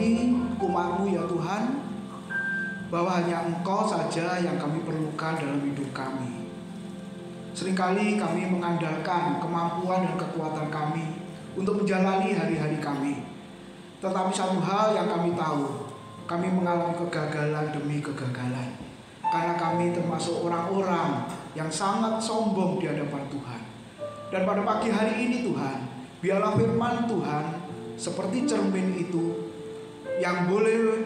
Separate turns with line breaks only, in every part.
kami, umat-Mu ya Tuhan, bahwa hanya Engkau saja yang kami perlukan dalam hidup kami. Seringkali kami mengandalkan kemampuan dan kekuatan kami untuk menjalani hari-hari kami. Tetapi satu hal yang kami tahu, kami mengalami kegagalan demi kegagalan. Karena kami termasuk orang-orang yang sangat sombong di hadapan Tuhan. Dan pada pagi hari ini Tuhan, biarlah firman Tuhan seperti cermin itu yang boleh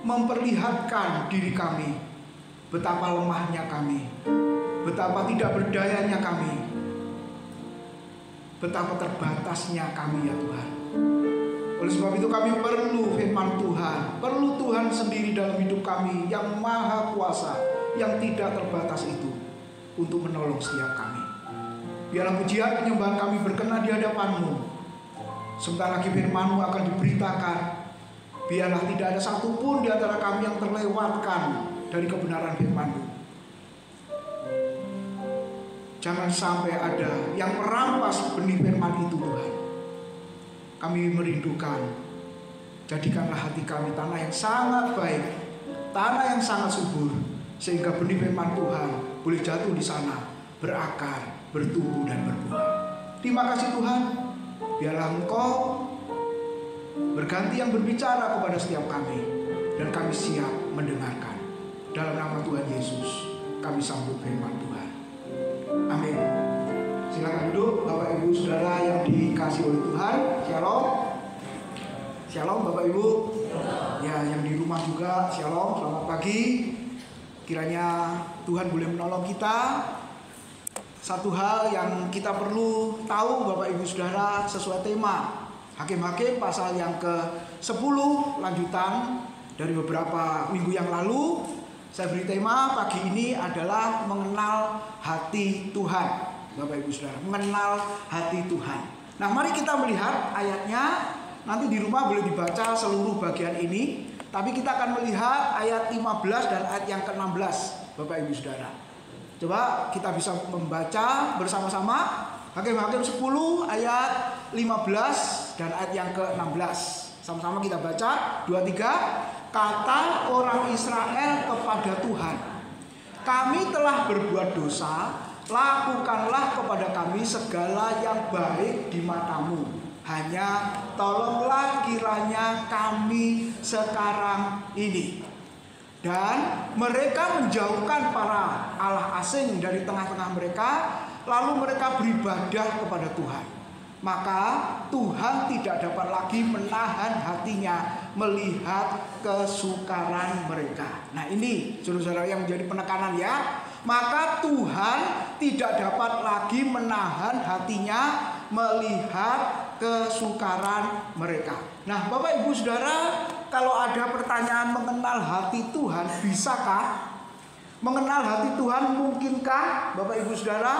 memperlihatkan diri kami, betapa lemahnya kami, betapa tidak berdayanya kami, betapa terbatasnya kami ya Tuhan. Oleh sebab itu kami perlu firman Tuhan, perlu Tuhan sendiri dalam hidup kami yang maha kuasa, yang tidak terbatas itu, untuk menolong setiap kami. Biarlah pujian penyembahan kami berkenan di hadapan-Mu. Sebentar lagi firman-Mu akan diberitakan. Biarlah tidak ada satupun di antara kami yang terlewatkan dari kebenaran firman-Mu. Jangan sampai ada yang merampas benih firman itu Tuhan. Kami merindukan, jadikanlah hati kami tanah yang sangat baik, tanah yang sangat subur, sehingga benih firman Tuhan boleh jatuh di sana, berakar, bertumbuh dan berbuah. Terima kasih Tuhan. Biarlah Engkau berganti yang berbicara kepada setiap kami, dan kami siap mendengarkan. Dalam nama Tuhan Yesus kami sambut firman Tuhan. Amin. Silakan duduk Bapak Ibu Saudara yang dikasihi oleh Tuhan. Shalom. Shalom Bapak Ibu. Ya, yang di rumah juga shalom. Selamat pagi. Kiranya Tuhan boleh menolong kita. Satu hal yang kita perlu tahu Bapak Ibu Saudara sesuai tema Hakim-Hakim pasal yang ke-10 lanjutan dari beberapa minggu yang lalu. Saya beri tema pagi ini adalah mengenal hati Tuhan. Bapak Ibu Saudara, mengenal hati Tuhan. Nah, mari kita melihat ayatnya. Nanti di rumah boleh dibaca seluruh bagian ini, tapi kita akan melihat ayat 15 dan ayat yang ke-16 Bapak Ibu Saudara. Coba kita bisa membaca bersama-sama Hakim-Hakim 10 ayat 15 dan ayat yang ke-16. Sama-sama kita baca 2, 3. Kata orang Israel kepada Tuhan, kami telah berbuat dosa, lakukanlah kepada kami segala yang baik di mata-Mu. Hanya tolonglah kiranya kami sekarang ini. Dan mereka menjauhkan para allah asing dari tengah-tengah mereka, lalu mereka beribadah kepada Tuhan. Maka Tuhan tidak dapat lagi menahan hatinya melihat kesukaran mereka. Nah, ini saudara-saudara yang menjadi penekanan ya. Maka Tuhan tidak dapat lagi menahan hatinya melihat kesukaran mereka. Nah, Bapak Ibu Saudara, kalau ada pertanyaan mengenal hati Tuhan, bisakah? Mengenal hati Tuhan mungkinkah Bapak Ibu Saudara?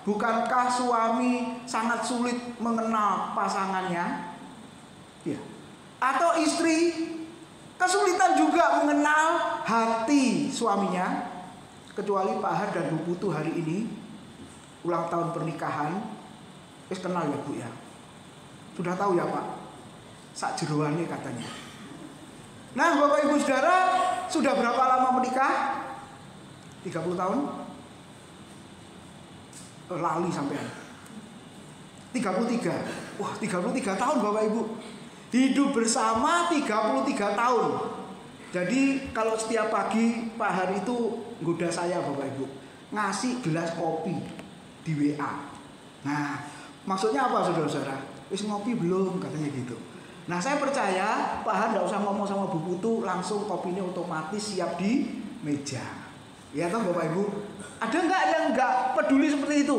Bukankah suami sangat sulit mengenal pasangannya? Ya. Atau istri kesulitan juga mengenal hati suaminya? Kecuali Pak Har dan Bu Putu hari ini ulang tahun pernikahan. Wis kenal ya Bu ya? Sudah tahu ya Pak? Sak jeroane katanya. Nah, Bapak Ibu Saudara, sudah berapa lama menikah? 30 tahun? Lali sampean. 33. Wah, 33 tahun Bapak Ibu. Hidup bersama 33 tahun. Jadi kalau setiap pagi Pak Har itu goda saya Bapak Ibu, ngasih gelas kopi di WA. Nah, maksudnya apa saudara-saudara? Wis ngopi belum? Katanya gitu. Nah, saya percaya Pak Har tidak usah ngomong sama Bu Putu, langsung kopinya otomatis siap di meja. Ya toh Bapak Ibu? Ada nggak yang nggak peduli seperti itu?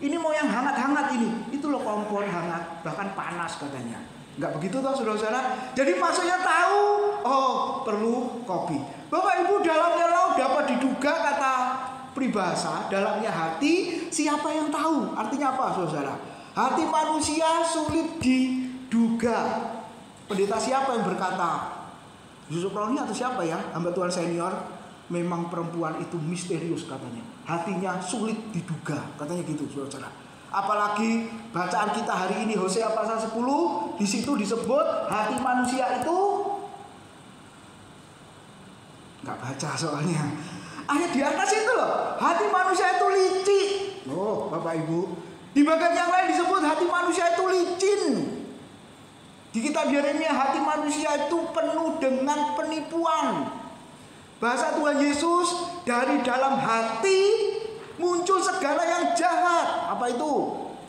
Ini mau yang hangat-hangat ini. Itu loh kompor hangat, bahkan panas katanya. Nggak begitu toh saudara-saudara? Jadi maksudnya tahu, oh perlu kopi. Bapak Ibu, dalamnya laut dapat diduga kata peribahasa, dalamnya hati siapa yang tahu? Artinya apa saudara? Hati manusia sulit diduga. Pendeta siapa yang berkata? Yusuf Roni atau siapa ya? Hamba Tuhan senior. Memang perempuan itu misterius katanya. Hatinya sulit diduga. Katanya gitu saudara. Apalagi bacaan kita hari ini Hosea pasal 10, di situ disebut hati manusia itu nggak baca soalnya. Ayat di atas itu loh, hati manusia itu licik. Oh, Bapak Ibu. Di bagian yang lain disebut hati manusia itu licin. Di kitab Yeremia, hati manusia itu penuh dengan penipuan. Bahasa Tuhan Yesus, dari dalam hati muncul segala yang jahat. Apa itu?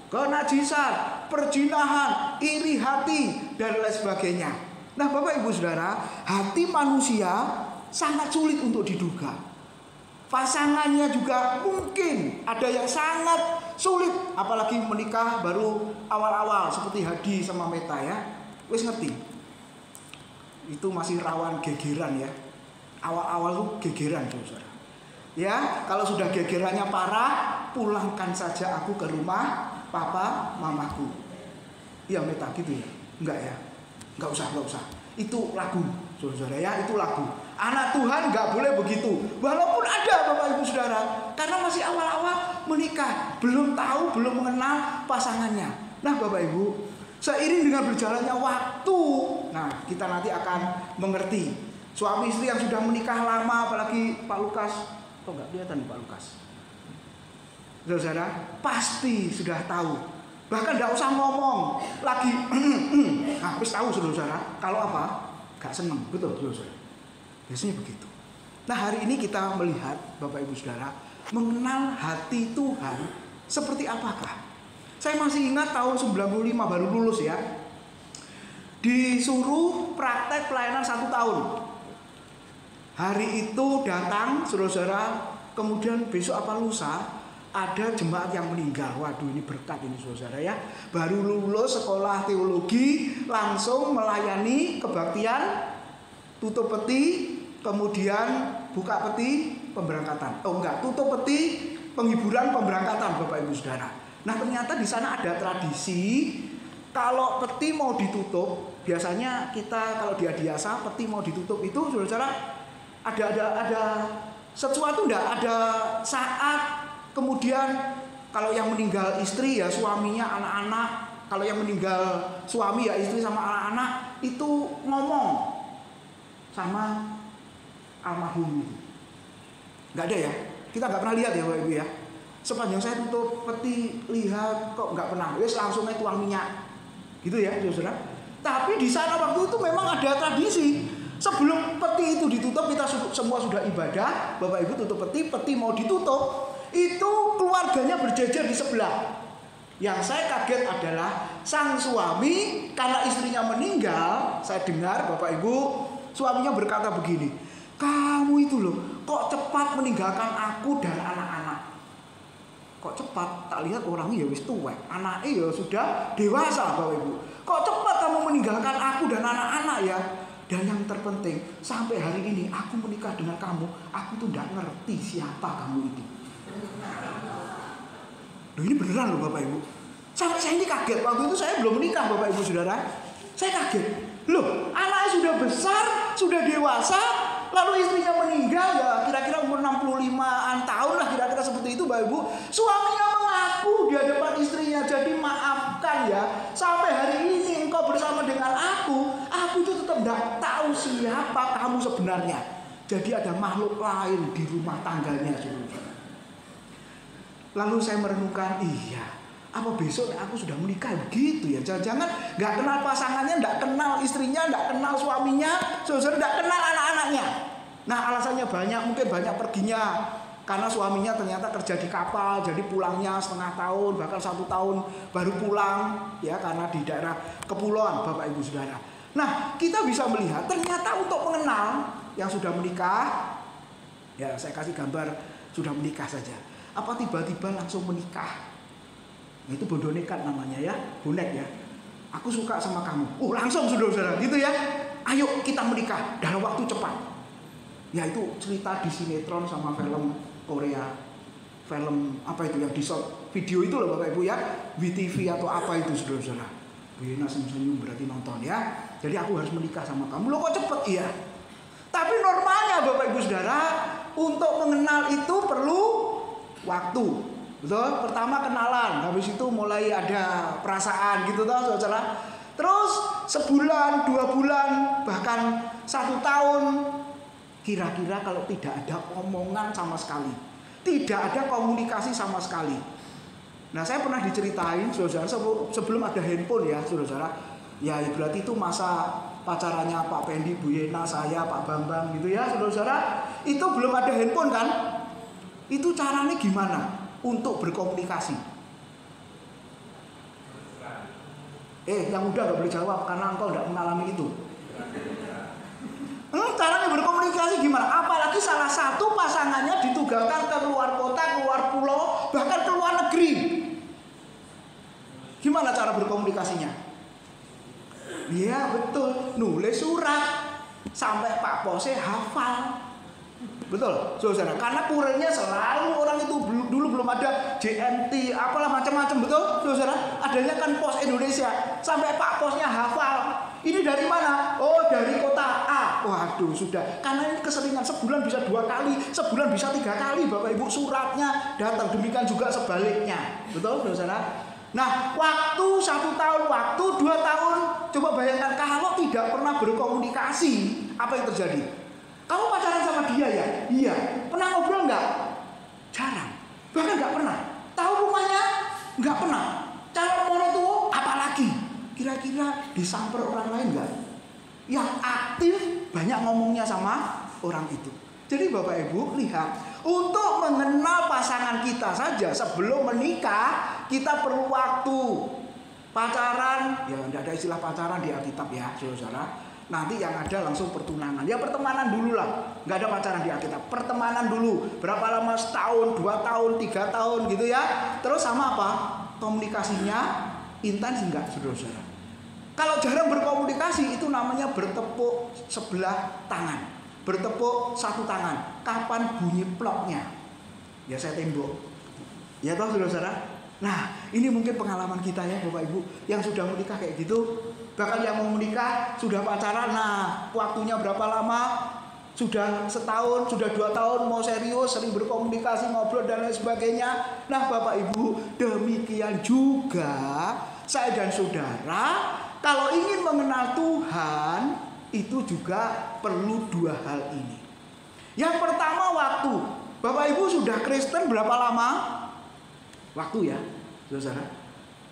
Kenajisan, perzinahan, iri hati, dan lain sebagainya. Nah, Bapak Ibu Saudara, hati manusia sangat sulit untuk diduga. Pasangannya juga mungkin ada yang sangat sulit, apalagi menikah baru awal-awal seperti Hadi sama Meta ya. Wis ngerti? Itu masih rawan gegeran ya. Awal-awal tuh gegeran, Saudara. Ya, kalau sudah gegerannya parah, pulangkan saja aku ke rumah papa mamaku. Iya Meta gitu ya? Enggak ya? Enggak usah. Itu lagu, Saudara ya, itu lagu. Anak Tuhan nggak boleh begitu. Walaupun ada Bapak Ibu Saudara, karena masih awal-awal menikah, belum tahu, belum mengenal pasangannya. Nah Bapak Ibu, seiring dengan berjalannya waktu, nah kita nanti akan mengerti. Suami istri yang sudah menikah lama, apalagi Pak Lukas, kok nggak kelihatan Pak Lukas? Saudara, pasti sudah tahu. Bahkan nggak usah ngomong lagi. Nah, harus tahu saudara. Kalau apa? Gak seneng, betul saudara. Biasanya begitu. Nah hari ini kita melihat Bapak Ibu Saudara, mengenal hati Tuhan seperti apakah. Saya masih ingat tahun 95 baru lulus ya, disuruh praktek pelayanan 1 tahun. Hari itu datang saudara, kemudian besok apa lusa ada jemaat yang meninggal. Waduh ini berkat ini saudara ya. Baru lulus sekolah teologi, langsung melayani kebaktian, tutup peti, kemudian buka peti, pemberangkatan. Oh enggak, tutup peti, penghiburan, pemberangkatan Bapak Ibu Saudara. Nah ternyata di sana ada tradisi, kalau peti mau ditutup, biasanya kita kalau di Adiasa peti mau ditutup itu saudara ada sesuatu enggak, ada saat kemudian kalau yang meninggal istri ya suaminya, anak-anak, kalau yang meninggal suami ya istri sama anak-anak itu ngomong sama almarhum itu. Nggak ada ya, kita nggak pernah lihat ya Bapak Ibu ya. Sepanjang saya tutup peti lihat kok nggak pernah, wes langsungnya tuang minyak, gitu ya saudara. Tapi di sana waktu itu memang ada tradisi. Sebelum peti itu ditutup, kita semua sudah ibadah, Bapak Ibu tutup peti mau ditutup, itu keluarganya berjejer di sebelah. Yang saya kaget adalah sang suami, karena istrinya meninggal, saya dengar Bapak Ibu, suaminya berkata begini, kamu itu loh, kok cepat meninggalkan aku dan anak-anak. Kok cepat? Tak lihat orangnya ya wis tuwek, anaknya ya sudah dewasa Bapak Ibu. Kok cepat kamu meninggalkan aku dan anak-anak ya? Dan yang terpenting, sampai hari ini aku menikah dengan kamu, aku tuh gak ngerti siapa kamu itu. Loh ini beneran loh Bapak Ibu. Sampai saya ini kaget, waktu itu saya belum menikah Bapak Ibu Saudara. Saya kaget. Loh, anaknya sudah besar, sudah dewasa, lalu istrinya meninggal ya kira-kira umur 65-an tahun lah kira-kira seperti itu Bapak Ibu. Suaminya mengaku di hadapan istrinya, jadi maafkan ya, sampai hari ini engkau bersama dengan aku itu tetap tidak tahu siapa kamu sebenarnya. Jadi ada makhluk lain di rumah tangganya saudara. Lalu saya merenungkan, iya, apa besok aku sudah menikah gitu ya? Jangan-jangan nggak kenal pasangannya, nggak kenal istrinya, nggak kenal suaminya, saudara, nggak kenal anak-anaknya. Nah alasannya banyak, mungkin banyak perginya karena suaminya ternyata kerja di kapal, jadi pulangnya setengah tahun, bahkan 1 tahun baru pulang ya, karena di daerah kepulauan Bapak Ibu Saudara. Nah kita bisa melihat ternyata untuk mengenal yang sudah menikah, ya saya kasih gambar sudah menikah saja. Apa tiba-tiba langsung menikah? Nah, itu bodoh nekat namanya ya, bonek ya. Aku suka sama kamu. Oh langsung saudara-saudara gitu ya. Ayo kita menikah dalam waktu cepat. Ya itu cerita di sinetron sama film Korea. Film apa itu yang di short video itu loh Bapak Ibu ya. WTV atau apa itu saudara-saudara. Bina senyum berarti nonton ya. Jadi aku harus menikah sama kamu. Loh kok cepet? Iya. Tapi normalnya Bapak Ibu Saudara, untuk mengenal itu perlu waktu. Betul? Pertama kenalan, habis itu mulai ada perasaan gitu toh saudara. Terus sebulan, 2 bulan, bahkan 1 tahun Kira-kira kalau tidak ada omongan sama sekali, tidak ada komunikasi sama sekali. Nah, saya pernah diceritain, saudara, sebelum ada handphone ya, saudara. Ya, berarti itu masa pacarannya Pak Pendi, Bu Yena, saya, Pak Bambang gitu ya, saudara. Itu belum ada handphone kan? Itu caranya gimana untuk berkomunikasi? Yang muda nggak boleh jawab karena engkau nggak mengalami itu. Caranya berkomunikasi gimana? Apalagi salah satu pasangannya ditugaskan ke luar kota, keluar pulau, bahkan ke luar negeri. Gimana cara berkomunikasinya? Iya betul, nulis surat sampai Pak Pose hafal. Betul, saudara. Karena kurirnya selalu orang itu dulu belum ada JNT, apalah macam-macam, betul, saudara. Adanya kan Pos Indonesia, sampai Pak Posnya hafal. Ini dari mana? Oh, dari kota A. Waduh, sudah. Karena ini keseringan, sebulan bisa 2 kali, sebulan bisa 3 kali, Bapak Ibu, suratnya datang. Demikian juga sebaliknya, betul, saudara. Nah, waktu 1 tahun, waktu 2 tahun, coba bayangkan kalau tidak pernah berkomunikasi, apa yang terjadi? Kamu pacaran sama dia ya? Iya. Pernah ngobrol nggak? Jarang. Bahkan nggak pernah. Tahu rumahnya? Nggak pernah. Calon mertua apalagi? Kira-kira disamper orang lain nggak? Yang aktif banyak ngomongnya sama orang itu. Jadi Bapak Ibu lihat, untuk mengenal pasangan kita saja sebelum menikah, kita perlu waktu. Pacaran, ya tidak ada istilah pacaran di Alkitab ya, saudara. Nanti yang ada langsung pertunangan. Ya pertemanan dulu lah. Nggak ada pacaran di Alkitab. Pertemanan dulu. Berapa lama? Setahun, 2 tahun, 3 tahun gitu ya. Terus sama apa? Komunikasinya intens enggak, saudara-saudara? Kalau jarang berkomunikasi itu namanya bertepuk sebelah tangan. Bertepuk satu tangan. Kapan bunyi ploknya? Ya saya tembok. Ya toh, saudara-saudara? Nah, ini mungkin pengalaman kita ya Bapak Ibu yang sudah menikah kayak gitu. Bahkan yang mau menikah sudah pacaran, nah waktunya berapa lama? Sudah setahun, sudah 2 tahun, mau serius, sering berkomunikasi, ngobrol dan lain sebagainya. Nah Bapak Ibu, demikian juga saya dan saudara, kalau ingin mengenal Tuhan, itu juga perlu 2 hal ini. Yang pertama waktu. Bapak Ibu sudah Kristen berapa lama? Waktu ya, saudara.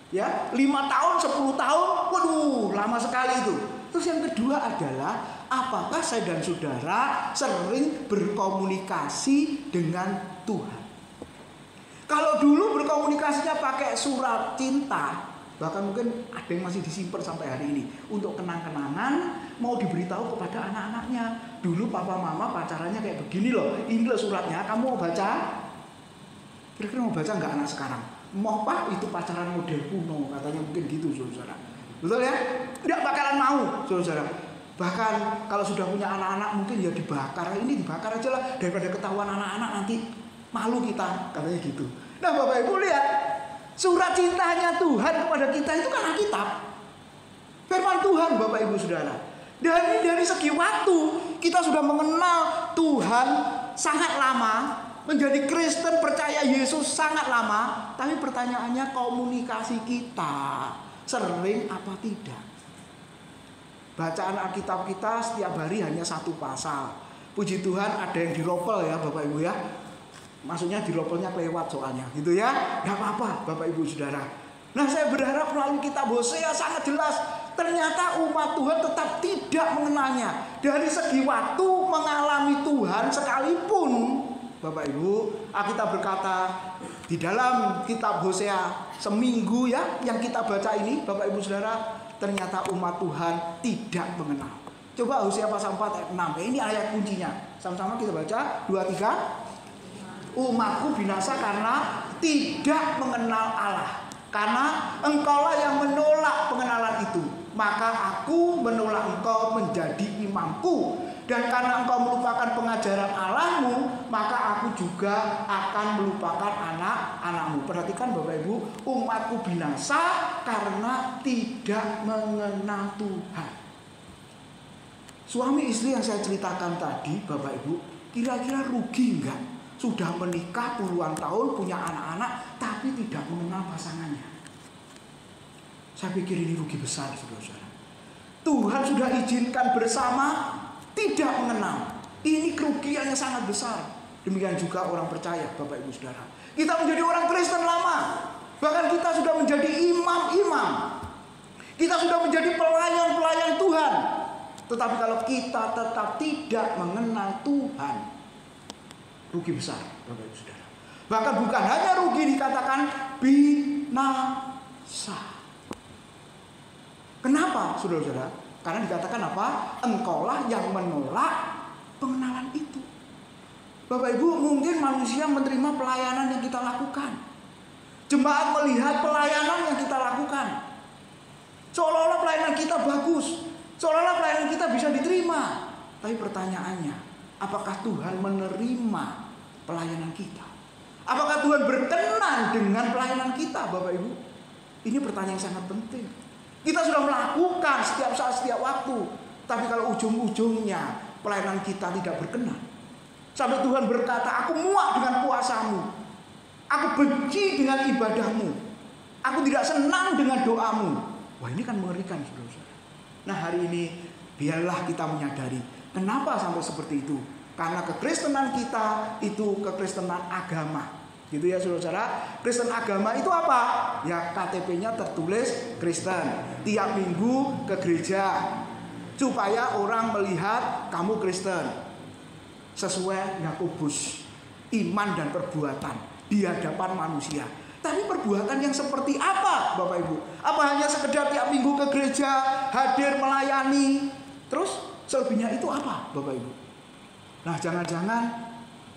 Ya, 5 tahun, 10 tahun, waduh, lama sekali itu. Terus yang kedua adalah, apakah saya dan saudara sering berkomunikasi dengan Tuhan? Kalau dulu berkomunikasinya pakai surat cinta, bahkan mungkin ada yang masih disimpan sampai hari ini, untuk kenang-kenangan, mau diberitahu kepada anak-anaknya. Dulu papa mama pacarannya kayak begini loh, ini loh suratnya, kamu mau baca? Kira-kira mau baca nggak anak sekarang? Mau Pak, itu pacaran model kuno, katanya mungkin gitu, saudara. Betul ya? Nggak bakalan mau, saudara. Bahkan kalau sudah punya anak-anak mungkin ya dibakar. Ini dibakar aja lah, daripada ketahuan anak-anak nanti malu kita, katanya gitu. Nah Bapak Ibu lihat, surat cintanya Tuhan kepada kita itu kan Alkitab. Firman Tuhan Bapak Ibu saudara. Dari segi waktu kita sudah mengenal Tuhan sangat lama. Menjadi Kristen percaya Yesus sangat lama. Tapi pertanyaannya komunikasi kita sering apa tidak? Bacaan Alkitab kita setiap hari hanya 1 pasal. Puji Tuhan ada yang diropel ya Bapak Ibu ya. Maksudnya diropelnya kelewat soalnya gitu ya. Gak apa-apa Bapak Ibu saudara. Nah saya berharap melalui kitab Hosea sangat jelas. Ternyata umat Tuhan tetap tidak mengenalnya. Dari segi waktu mengalami Tuhan sekalipun, Bapak Ibu, Alkitab berkata di dalam kitab Hosea seminggu ya yang kita baca ini, Bapak Ibu saudara, ternyata umat Tuhan tidak mengenal. Coba Hosea pasal 4 ayat 6. Ini ayat kuncinya. Sama-sama kita baca 2, 3. Umatku binasa karena tidak mengenal Allah. Karena engkaulah yang menolak pengenalan itu, maka aku menolak engkau menjadi imamku. Dan karena engkau melupakan pengajaran Allahmu, maka aku juga akan melupakan anak-anakmu. Perhatikan Bapak Ibu, umatku binasa karena tidak mengenal Tuhan. Suami istri yang saya ceritakan tadi, Bapak Ibu, kira-kira rugi enggak? Sudah menikah puluhan tahun, punya anak-anak, tapi tidak mengenal pasangannya. Saya pikir ini rugi besar, saudara-saudara. Tuhan sudah izinkan bersama, tidak mengenal. Ini yang sangat besar. Demikian juga orang percaya, Bapak Ibu Saudara. Kita menjadi orang Kristen lama. Bahkan kita sudah menjadi imam-imam. Kita sudah menjadi pelayan-pelayan Tuhan. Tetapi kalau kita tetap tidak mengenal Tuhan, rugi besar, Bapak Ibu Saudara. Bahkan bukan hanya rugi, dikatakan binasa. Kenapa, saudara-saudara? Karena dikatakan apa? Engkaulah yang menolak pengenalan itu. Bapak Ibu, mungkin manusia menerima pelayanan yang kita lakukan. Jemaat melihat pelayanan yang kita lakukan. Seolah-olah pelayanan kita bagus. Seolah-olah pelayanan kita bisa diterima. Tapi pertanyaannya, apakah Tuhan menerima pelayanan kita? Apakah Tuhan berkenan dengan pelayanan kita, Bapak Ibu? Ini pertanyaan yang sangat penting. Kita sudah melakukan setiap saat, setiap waktu. Tapi kalau ujung-ujungnya pelayanan kita tidak berkenan. Sampai Tuhan berkata, aku muak dengan puasamu. Aku benci dengan ibadahmu. Aku tidak senang dengan doamu. Wah, ini kan mengerikan, saudara-saudara. Nah, hari ini biarlah kita menyadari kenapa sampai seperti itu. Karena kekristenan kita itu kekristenan agama. Gitu ya, saudara-saudara. Kristen agama itu apa? Ya, KTP-nya tertulis Kristen. Tiap minggu ke gereja supaya orang melihat kamu Kristen. Sesuai Yakobus, iman dan perbuatan di hadapan manusia. Tapi perbuatan yang seperti apa, Bapak Ibu? Apa hanya sekedar tiap minggu ke gereja, hadir melayani, terus selebihnya itu apa, Bapak Ibu? Nah, jangan-jangan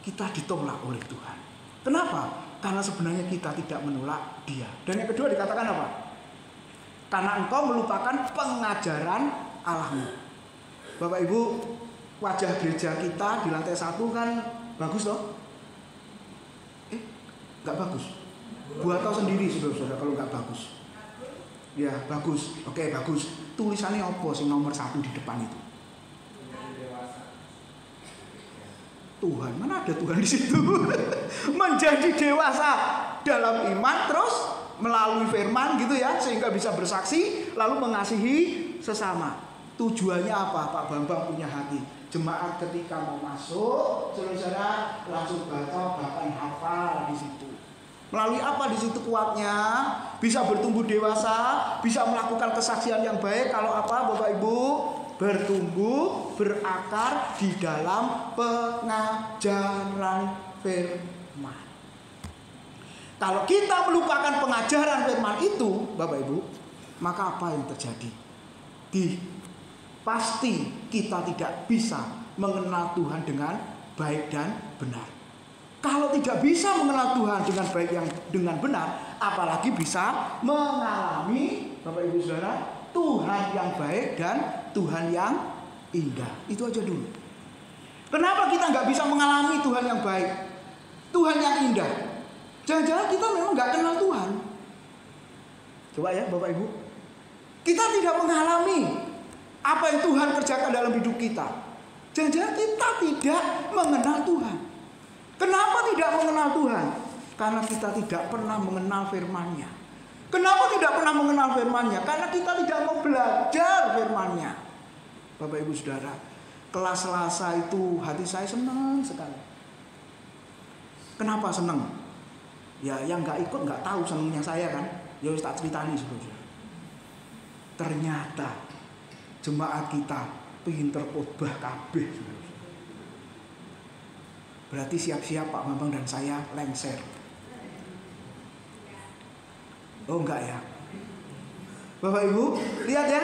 kita ditolak oleh Tuhan. Kenapa? Karena sebenarnya kita tidak menolak Dia. Dan yang kedua dikatakan apa? Karena engkau melupakan pengajaran Allahmu. Bapak Ibu, wajah gereja kita di lantai 1 kan bagus toh? Gak bagus. Buat tahu sendiri, saudara-saudara, kalau gak bagus. Ya, bagus. Oke, bagus. Tulisannya apa sih nomor 1 di depan itu? Tuhan, mana ada Tuhan di situ? Menjadi dewasa dalam iman, terus melalui firman gitu ya, sehingga bisa bersaksi, lalu mengasihi sesama. Tujuannya apa? Pak Bambang punya hati. Jemaat ketika mau masuk, saudara langsung baca, bahkan hafal di situ. Melalui apa di situ kuatnya? Bisa bertumbuh dewasa, bisa melakukan kesaksian yang baik. Kalau apa, Bapak Ibu? Bertumbuh, berakar di dalam pengajaran firman. Kalau kita melupakan pengajaran firman itu, Bapak Ibu, maka apa yang terjadi? Pasti kita tidak bisa mengenal Tuhan dengan baik dan benar. Kalau tidak bisa mengenal Tuhan dengan baik yang dengan benar, apalagi bisa mengalami, Bapak Ibu Saudara, Tuhan yang baik dan Tuhan yang indah. Itu aja dulu. Kenapa kita nggak bisa mengalami Tuhan yang baik, Tuhan yang indah? Jangan-jangan kita memang nggak kenal Tuhan. Coba ya, Bapak Ibu, kita tidak mengalami apa yang Tuhan kerjakan dalam hidup kita. Jangan-jangan kita tidak mengenal Tuhan. Kenapa tidak mengenal Tuhan? Karena kita tidak pernah mengenal firman-Nya. Kenapa tidak pernah mengenal firman-Nya? Karena kita tidak mau belajar firman-Nya. Bapak Ibu Saudara, kelas Selasa itu hati saya senang sekali. Kenapa senang? Ya, yang nggak ikut nggak tahu senangnya saya kan. Ya harus tak ceritani, saudara. Ternyata jemaat kita pinter khotbah kabeh, saudara. Berarti siap-siap Pak Bambang dan saya lengser. Oh enggak ya. Bapak Ibu, lihat ya.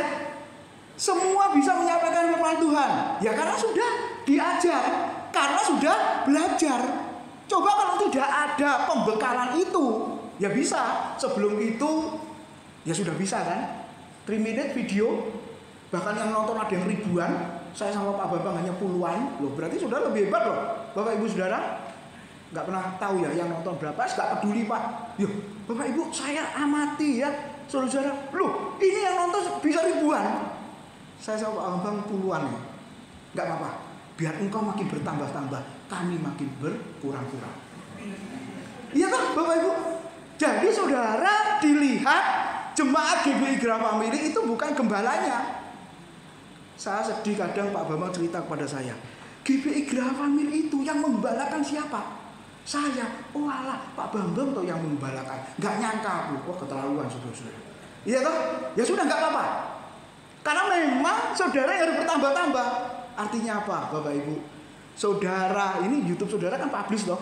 Semua bisa menyampaikan firman Tuhan. Ya karena sudah diajar, karena sudah belajar. Coba kalau tidak ada pembekalan itu, ya bisa. Sebelum itu ya sudah bisa kan. 3 minute video, bahkan yang nonton ada yang ribuan. Saya sama Pak Bambang hanya puluhan. Loh, berarti sudah lebih hebat loh, Bapak Ibu Saudara. Nggak pernah tahu ya yang nonton berapa, nggak peduli Pak. Yuk, Bapak Ibu, saya amati ya, saudara-saudara. Loh, ini yang nonton bisa ribuan. Saya sama Pak Bambang puluhan ya. Nggak apa-apa, biar engkau makin bertambah-tambah, kami makin berkurang-kurang. Iya kan, Bapak Ibu? Jadi saudara dilihat jemaat GBI Graha Family itu bukan gembalanya. Saya sedih kadang Pak Bambang cerita kepada saya, GBI Gravamil itu yang membalakan siapa? Saya. Oh alah, Pak Bambang toh yang membalakan. Nggak nyangka aku. Wah keterlaluan saudara-saudara. Iya toh? Ya sudah nggak apa-apa. Karena memang saudara yang harus bertambah-tambah. Artinya apa Bapak Ibu? Saudara, ini YouTube saudara kan publish loh.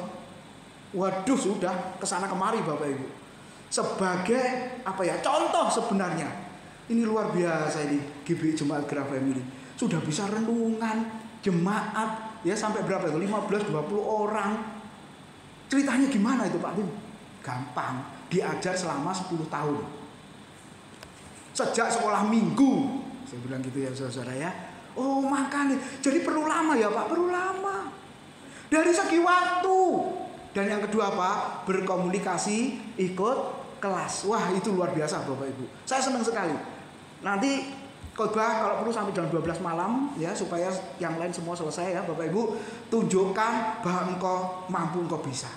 Waduh sudah kesana kemari Bapak Ibu. Sebagai apa ya? Contoh sebenarnya. Ini luar biasa ini GBI Jemaat Gravamil. Sudah bisa renungan jemaat ya sampai berapa itu? 15-20 orang. Ceritanya gimana itu Pak Tim? Gampang, diajar selama 10 tahun. Sejak sekolah minggu. Saya bilang gitu ya saudara ya. Oh makanya, jadi perlu lama ya Pak, perlu lama. Dari segi waktu. Dan yang kedua Pak, berkomunikasi, ikut kelas. Wah itu luar biasa Bapak Ibu. Saya senang sekali. Nanti khotbah kalau perlu sampai jam 12 malam ya supaya yang lain semua selesai ya Bapak Ibu. Tunjukkan bahwa engkau mampu, engkau bisa.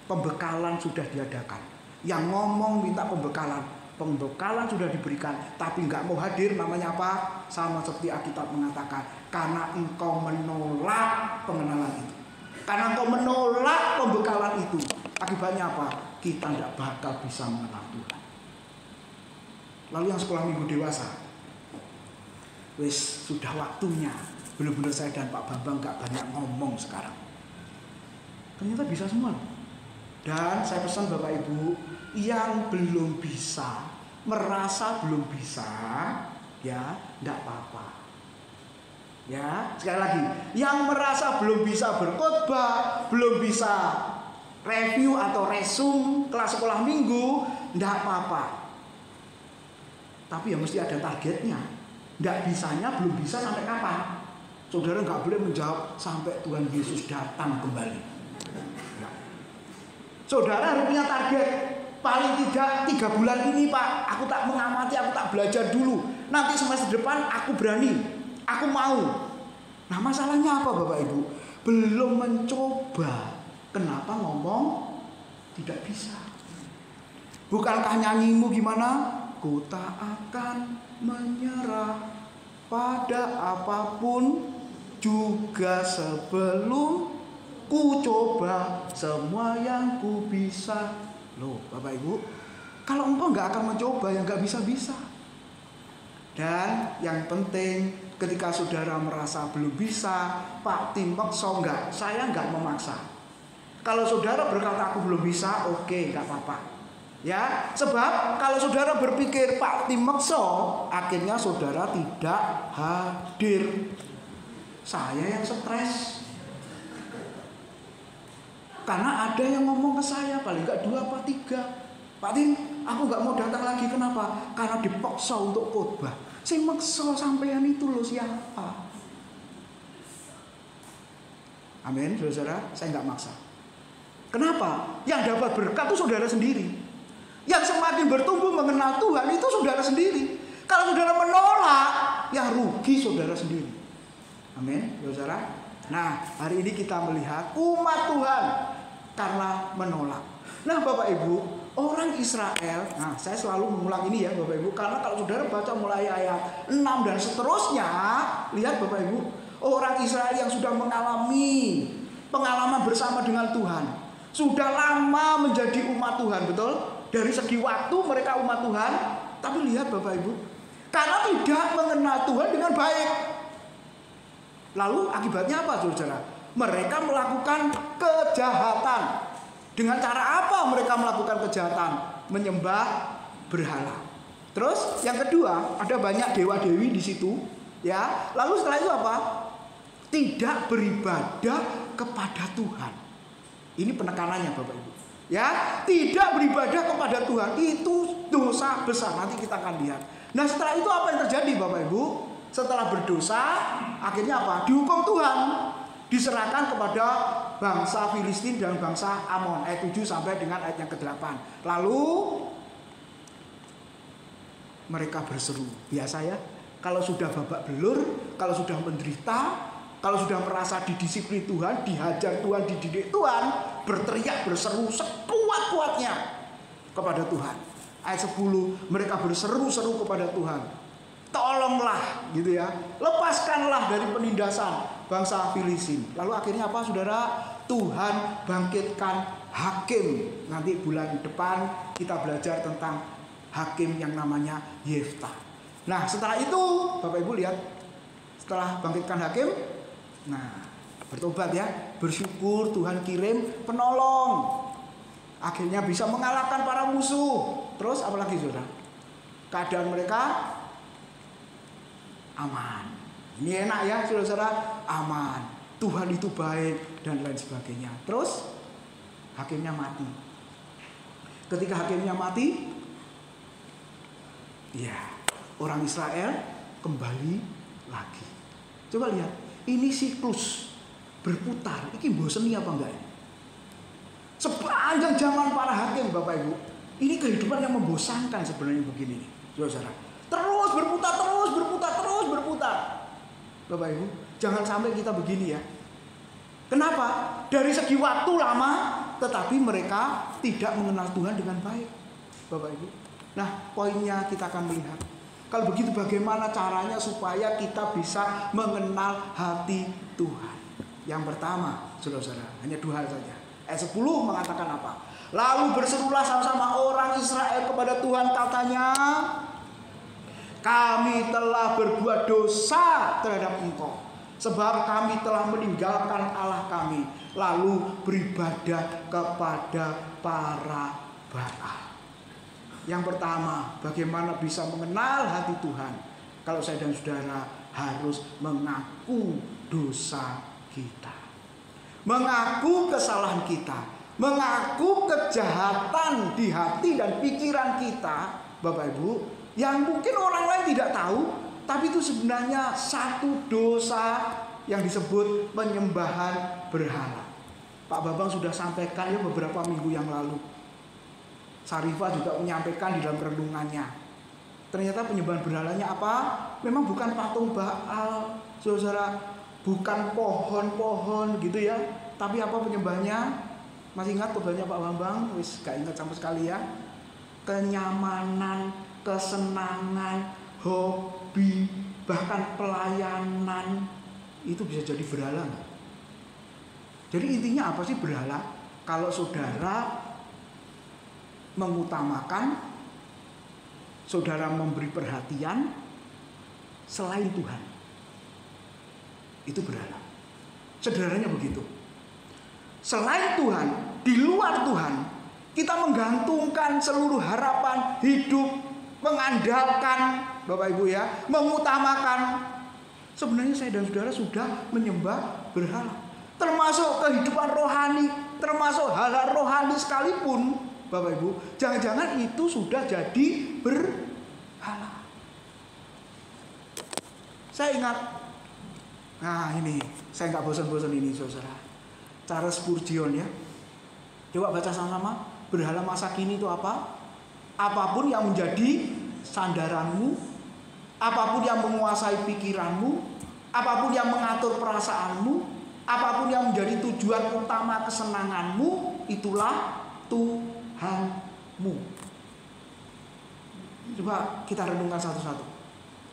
Pembekalan sudah diadakan. Yang ngomong minta pembekalan. Pembekalan sudah diberikan, tapi nggak mau hadir, namanya apa? Sama seperti Alkitab mengatakan, karena engkau menolak pengenalan itu. Karena engkau menolak pembekalan itu. Akibatnya apa? Kita tidak bakal bisa mengenal Tuhan. Lalu yang sekolah minggu dewasa, wes sudah waktunya. Benar-benar saya dan Pak Bambang nggak banyak ngomong sekarang. Ternyata bisa semua. Dan saya pesan Bapak Ibu, yang belum bisa, merasa belum bisa, ya enggak apa-apa. Ya, sekali lagi, yang merasa belum bisa berkhotbah, belum bisa review atau resume kelas sekolah minggu, enggak apa-apa. Tapi ya mesti ada targetnya. Enggak bisanya belum bisa sampai kapan? Saudara enggak boleh menjawab sampai Tuhan Yesus datang kembali. Saudara harus punya target. Paling tidak 3 bulan ini Pak, aku tak mengamati, aku tak belajar dulu. Nanti semester depan aku berani, aku mau. Nah masalahnya apa Bapak Ibu? Belum mencoba. Kenapa ngomong tidak bisa? Bukankah nyanyimu gimana? Ku tak akan menyerah pada apapun, juga sebelum ku coba semua yang ku bisa. Loh Bapak Ibu, kalau engkau nggak akan mencoba yang nggak bisa-bisa. Dan yang penting ketika saudara merasa belum bisa, Pak Tim maksa enggak, saya nggak memaksa. Kalau saudara berkata aku belum bisa, oke, nggak apa-apa. Ya, sebab kalau saudara berpikir Pak Tim maksa, akhirnya saudara tidak hadir. Saya yang stres. Karena ada yang ngomong ke saya paling enggak 2 atau 3. Pak Tim, aku enggak mau datang lagi. Kenapa? Karena dipaksa untuk khotbah. Sing maksa sampean itu loh siapa? Amin, saudara. Saya enggak maksa. Kenapa? Yang dapat berkat itu saudara sendiri. Yang semakin bertumbuh mengenal Tuhan itu saudara sendiri. Kalau saudara menolak, yang rugi saudara sendiri. Amin, saudara. Nah, hari ini kita melihat umat Tuhan karena menolak. Nah Bapak Ibu, orang Israel, nah saya selalu mengulang ini ya Bapak Ibu, karena kalau saudara baca mulai ayat 6 dan seterusnya, lihat Bapak Ibu, orang Israel yang sudah mengalami pengalaman bersama dengan Tuhan, sudah lama menjadi umat Tuhan, betul? Dari segi waktu mereka umat Tuhan, tapi lihat Bapak Ibu, karena tidak mengenal Tuhan dengan baik. Lalu akibatnya apa saudara? Mereka melakukan kejahatan. Dengan cara apa mereka melakukan kejahatan? Menyembah berhala. Terus yang kedua, ada banyak dewa-dewi di situ, ya. Lalu setelah itu apa? Tidak beribadah kepada Tuhan. Ini penekanannya Bapak Ibu. Ya, tidak beribadah kepada Tuhan itu dosa besar. Nanti kita akan lihat. Nah, setelah itu apa yang terjadi Bapak Ibu? Setelah berdosa, akhirnya apa? Dihukum Tuhan. Diserahkan kepada bangsa Filistin dan bangsa Amon. Ayat 7 sampai dengan ayat yang ke-8. Lalu mereka berseru. Biasa ya, kalau sudah babak belur, kalau sudah menderita, kalau sudah merasa didisiplin Tuhan, dihajar Tuhan, dididik Tuhan, berteriak, berseru sekuat-kuatnya kepada Tuhan. Ayat 10, mereka berseru-seru kepada Tuhan. Tolonglah gitu ya, lepaskanlah dari penindasan, bangsa Filistin. Lalu akhirnya apa saudara? Tuhan bangkitkan hakim. Nanti bulan depan kita belajar tentang hakim yang namanya Yeftah. Nah setelah itu Bapak Ibu lihat, setelah bangkitkan hakim, nah bertobat ya, bersyukur Tuhan kirim penolong. Akhirnya bisa mengalahkan para musuh. Terus apalagi saudara? Keadaan mereka aman. Ini enak ya saudara-saudara, aman. Tuhan itu baik dan lain sebagainya. Terus hakimnya mati. Ketika hakimnya mati, ya orang Israel kembali lagi. Coba lihat, ini siklus berputar. Ini boseni apa enggak? Sepanjang zaman para hakim Bapak Ibu, ini kehidupan yang membosankan sebenarnya begini nih, saudara. Terus berputar, terus berputar, terus berputar. Bapak Ibu, jangan sampai kita begini ya. Kenapa? Dari segi waktu lama, tetapi mereka tidak mengenal Tuhan dengan baik, Bapak Ibu. Nah, poinnya kita akan melihat. Kalau begitu bagaimana caranya supaya kita bisa mengenal hati Tuhan? Yang pertama, saudara-saudara, hanya 2 hal saja. Ayat 10 mengatakan apa? Lalu berserulah sama-sama orang Israel kepada Tuhan, katanya, kami telah berbuat dosa terhadap Engkau, sebab kami telah meninggalkan Allah kami, lalu beribadah kepada para Baal. Yang pertama, bagaimana bisa mengenal hati Tuhan? Kalau saya dan saudara harus mengaku dosa kita, mengaku kesalahan kita, mengaku kejahatan di hati dan pikiran kita, Bapak Ibu, yang mungkin orang lain tidak tahu, tapi itu sebenarnya satu dosa yang disebut penyembahan berhala. Pak Bambang sudah sampaikan ya beberapa minggu yang lalu. Sarifah juga menyampaikan di dalam renungannya. Ternyata penyembahan berhalanya apa? Memang bukan patung Baal, saudara, bukan pohon-pohon gitu ya. Tapi apa penyembahnya? Masih ingat penyembahnya Pak Bambang? Wis gak ingat sama sekali ya. Kenyamanan, kesenangan, hobi, bahkan pelayanan itu bisa jadi berhala nggak? Jadi intinya apa sih berhala? Kalau saudara mengutamakan, saudara memberi perhatian selain Tuhan, itu berhala. Sederhananya begitu. Selain Tuhan, di luar Tuhan, kita menggantungkan seluruh harapan hidup, mengandalkan, Bapak Ibu ya, mengutamakan. Sebenarnya saya dan saudara sudah menyembah berhala, termasuk kehidupan rohani, termasuk hal-hal rohani sekalipun, Bapak Ibu, jangan-jangan itu sudah jadi berhala. Saya ingat, nah ini, saya nggak bosan-bosan ini saudara, Charles Spurgeon ya. Coba baca sama-sama, berhala masa kini itu apa? Apapun yang menjadi sandaranmu, apapun yang menguasai pikiranmu, apapun yang mengatur perasaanmu, apapun yang menjadi tujuan utama kesenanganmu, itulah Tuhanmu. Coba kita renungkan satu-satu.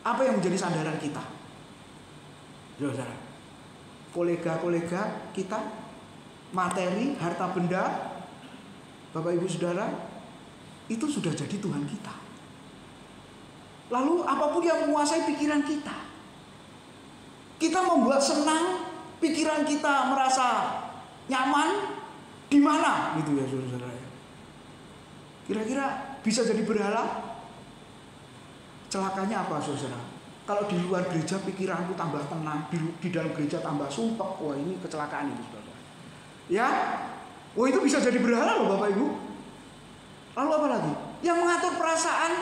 Apa yang menjadi sandaran kita? Saudara, kolega-kolega kita, materi, harta benda, Bapak Ibu Saudara, itu sudah jadi Tuhan kita. Lalu apapun yang menguasai pikiran kita, kita membuat senang, pikiran kita merasa nyaman, di mana gitu ya saudara-saudara. Kira-kira bisa jadi berhala? Celakanya apa saudara? Kalau di luar gereja pikiranku tambah tenang, di dalam gereja tambah sumpek, wah ini kecelakaan itu saudara. Ya, wah itu bisa jadi berhala loh Bapak Ibu. Lalu apa lagi? Yang mengatur perasaan,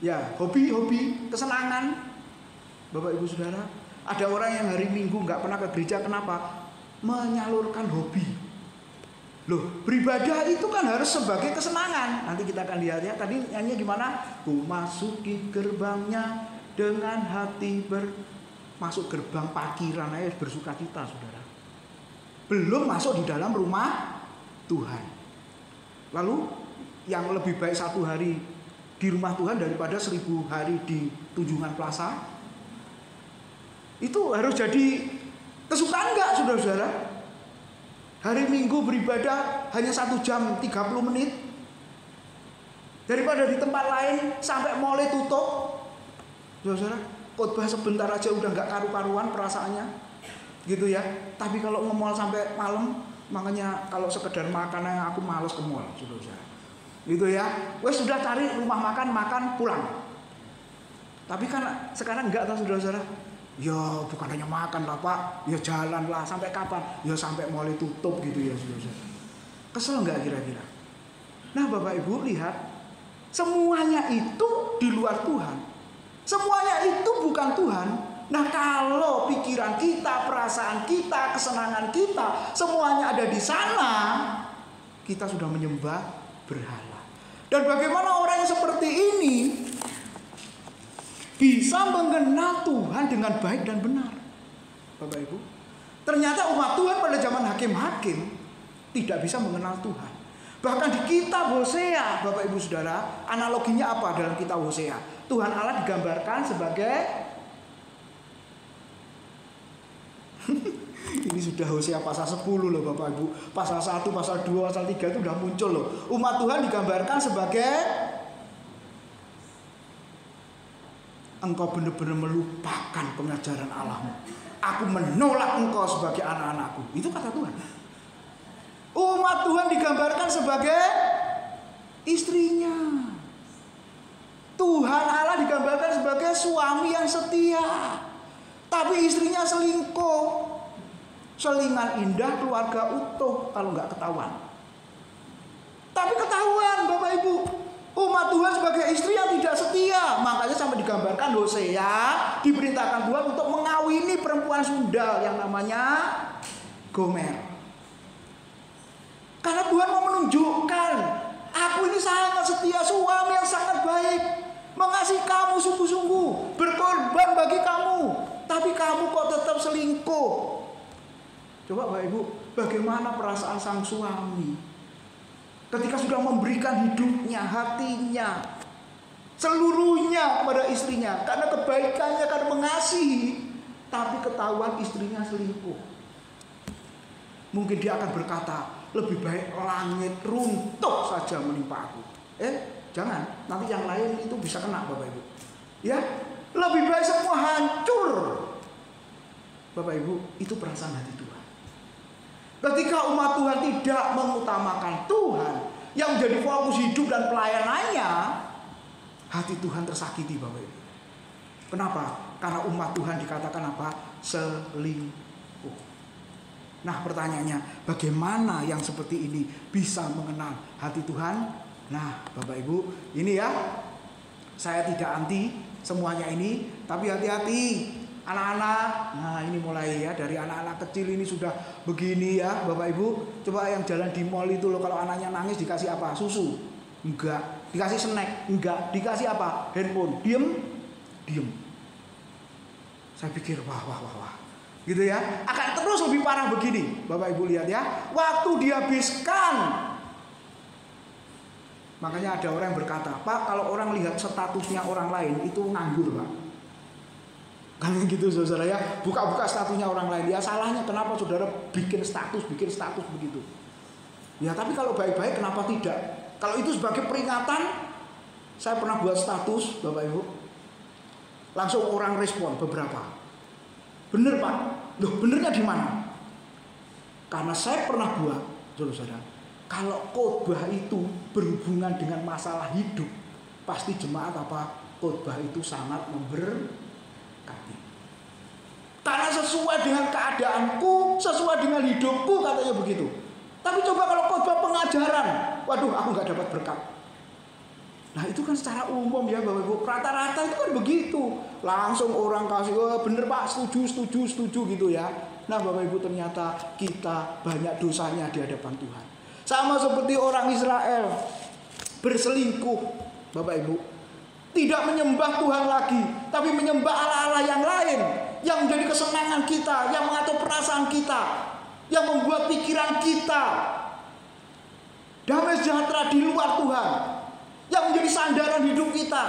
ya hobi-hobi, kesenangan, Bapak Ibu Saudara. Ada orang yang hari Minggu nggak pernah ke gereja, kenapa? Menyalurkan hobi. Loh, beribadah itu kan harus sebagai kesenangan. Nanti kita akan lihat ya. Tadi nyanyi gimana? Ku masuki gerbangnya dengan hati masuk gerbang parkiran aja bersukacita, saudara. Belum masuk di dalam rumah Tuhan. Lalu yang lebih baik 1 hari di rumah Tuhan daripada 1000 hari di Tunjungan Plaza. Itu harus jadi saudara-saudara? Hari Minggu beribadah hanya 1 jam 30 menit. Daripada di tempat lain sampai mulai tutup. Saudara, khotbah sebentar aja udah gak karu-karuan perasaannya. Gitu ya. Tapi kalau nge-mall sampai malam, makanya kalau sekedar makan aku males ke mall, saudara. Gitu ya. Wes sudah cari rumah makan, pulang. Tapi kan sekarang enggak tahu saudara-saudara. Ya bukan hanya makan lah Pak, ya jalan lah sampai kapan? Ya sampai mulai tutup gitu ya saudara-saudara. Kesel enggak kira-kira? Nah Bapak Ibu lihat, semuanya itu di luar Tuhan. Semuanya itu bukan Tuhan. Nah kalau pikiran kita, perasaan kita, kesenangan kita, semuanya ada di sana, kita sudah menyembah berhala. Dan bagaimana orang yang seperti ini bisa mengenal Tuhan dengan baik dan benar? Bapak Ibu, ternyata umat Tuhan pada zaman hakim-hakim tidak bisa mengenal Tuhan. Bahkan di kitab Hosea, Bapak Ibu Saudara, analoginya apa dalam kitab Hosea? Tuhan Allah digambarkan sebagai ini sudah Hosea pasal 10 loh Bapak Ibu. Pasal 1, pasal 2, pasal 3 itu udah muncul loh. Umat Tuhan digambarkan sebagai engkau benar-benar melupakan pengajaran Allahmu. Aku menolak engkau sebagai anak-anakku. Itu kata Tuhan. Umat Tuhan digambarkan sebagai istrinya. Tuhan Allah digambarkan sebagai suami yang setia. Tapi istrinya selingkuh. Selingan indah keluarga utuh kalau nggak ketahuan. Tapi ketahuan Bapak Ibu. Umat Tuhan sebagai istri yang tidak setia. Makanya sampai digambarkan Hosea diperintahkan Tuhan untuk mengawini perempuan sundal yang namanya Gomer. Karena Tuhan mau menunjukkan, aku ini sangat setia, suami yang sangat baik, mengasihi kamu sungguh-sungguh, berkorban bagi kamu. Tapi kamu kok tetap selingkuh. Coba Bapak Ibu, bagaimana perasaan sang suami ketika sudah memberikan hidupnya, hatinya, seluruhnya kepada istrinya, karena kebaikannya, karena mengasihi, tapi ketahuan istrinya selingkuh. Mungkin dia akan berkata, lebih baik langit runtuh saja menimpa aku. Jangan, nanti yang lain itu bisa kena Bapak Ibu. Ya, lebih baik semua hancur. Bapak Ibu, itu perasaan hati Tuhan. Ketika umat Tuhan tidak mengutamakan Tuhan yang menjadi fokus hidup dan pelayanannya, hati Tuhan tersakiti Bapak Ibu. Kenapa? Karena umat Tuhan dikatakan apa? Selingkuh. Nah pertanyaannya, bagaimana yang seperti ini bisa mengenal hati Tuhan? Nah Bapak Ibu, ini ya, saya tidak anti semuanya ini, tapi hati-hati anak-anak. Nah ini mulai ya, dari anak-anak kecil ini sudah begini ya Bapak Ibu. Coba yang jalan di mall itu loh, kalau anaknya nangis dikasih apa? Susu? Enggak. Dikasih snack? Enggak. Dikasih apa? Handphone? Diem. Saya pikir wah gitu ya. Akan terus lebih parah begini. Bapak Ibu lihat ya, waktu dihabiskan. Makanya ada orang yang berkata, Pak, kalau orang lihat statusnya orang lain itu nganggur Pak. Kan gitu saudara ya, buka-buka statusnya orang lain. Ya salahnya kenapa saudara bikin status begitu. Ya tapi kalau baik-baik kenapa tidak? Kalau itu sebagai peringatan, saya pernah buat status Bapak Ibu. Langsung orang respon beberapa. Bener Pak, loh benernya di mana? Karena saya pernah buat, saudara, kalau khotbah itu berhubungan dengan masalah hidup, pasti jemaat apa? Khotbah itu sangat memberkati. Karena sesuai dengan keadaanku, sesuai dengan hidupku, katanya begitu. Tapi coba kalau khotbah pengajaran, waduh aku nggak dapat berkat. Nah itu kan secara umum ya Bapak Ibu, rata-rata itu kan begitu. Langsung orang kasih, oh, bener Pak, setuju gitu ya. Nah Bapak Ibu ternyata kita banyak dosanya di hadapan Tuhan. Sama seperti orang Israel berselingkuh Bapak Ibu. Tidak menyembah Tuhan lagi, tapi menyembah Allah-Allah yang lain. Yang menjadi kesenangan kita, yang mengatur perasaan kita, yang membuat pikiran kita damai sejahtera di luar Tuhan, yang menjadi sandaran hidup kita.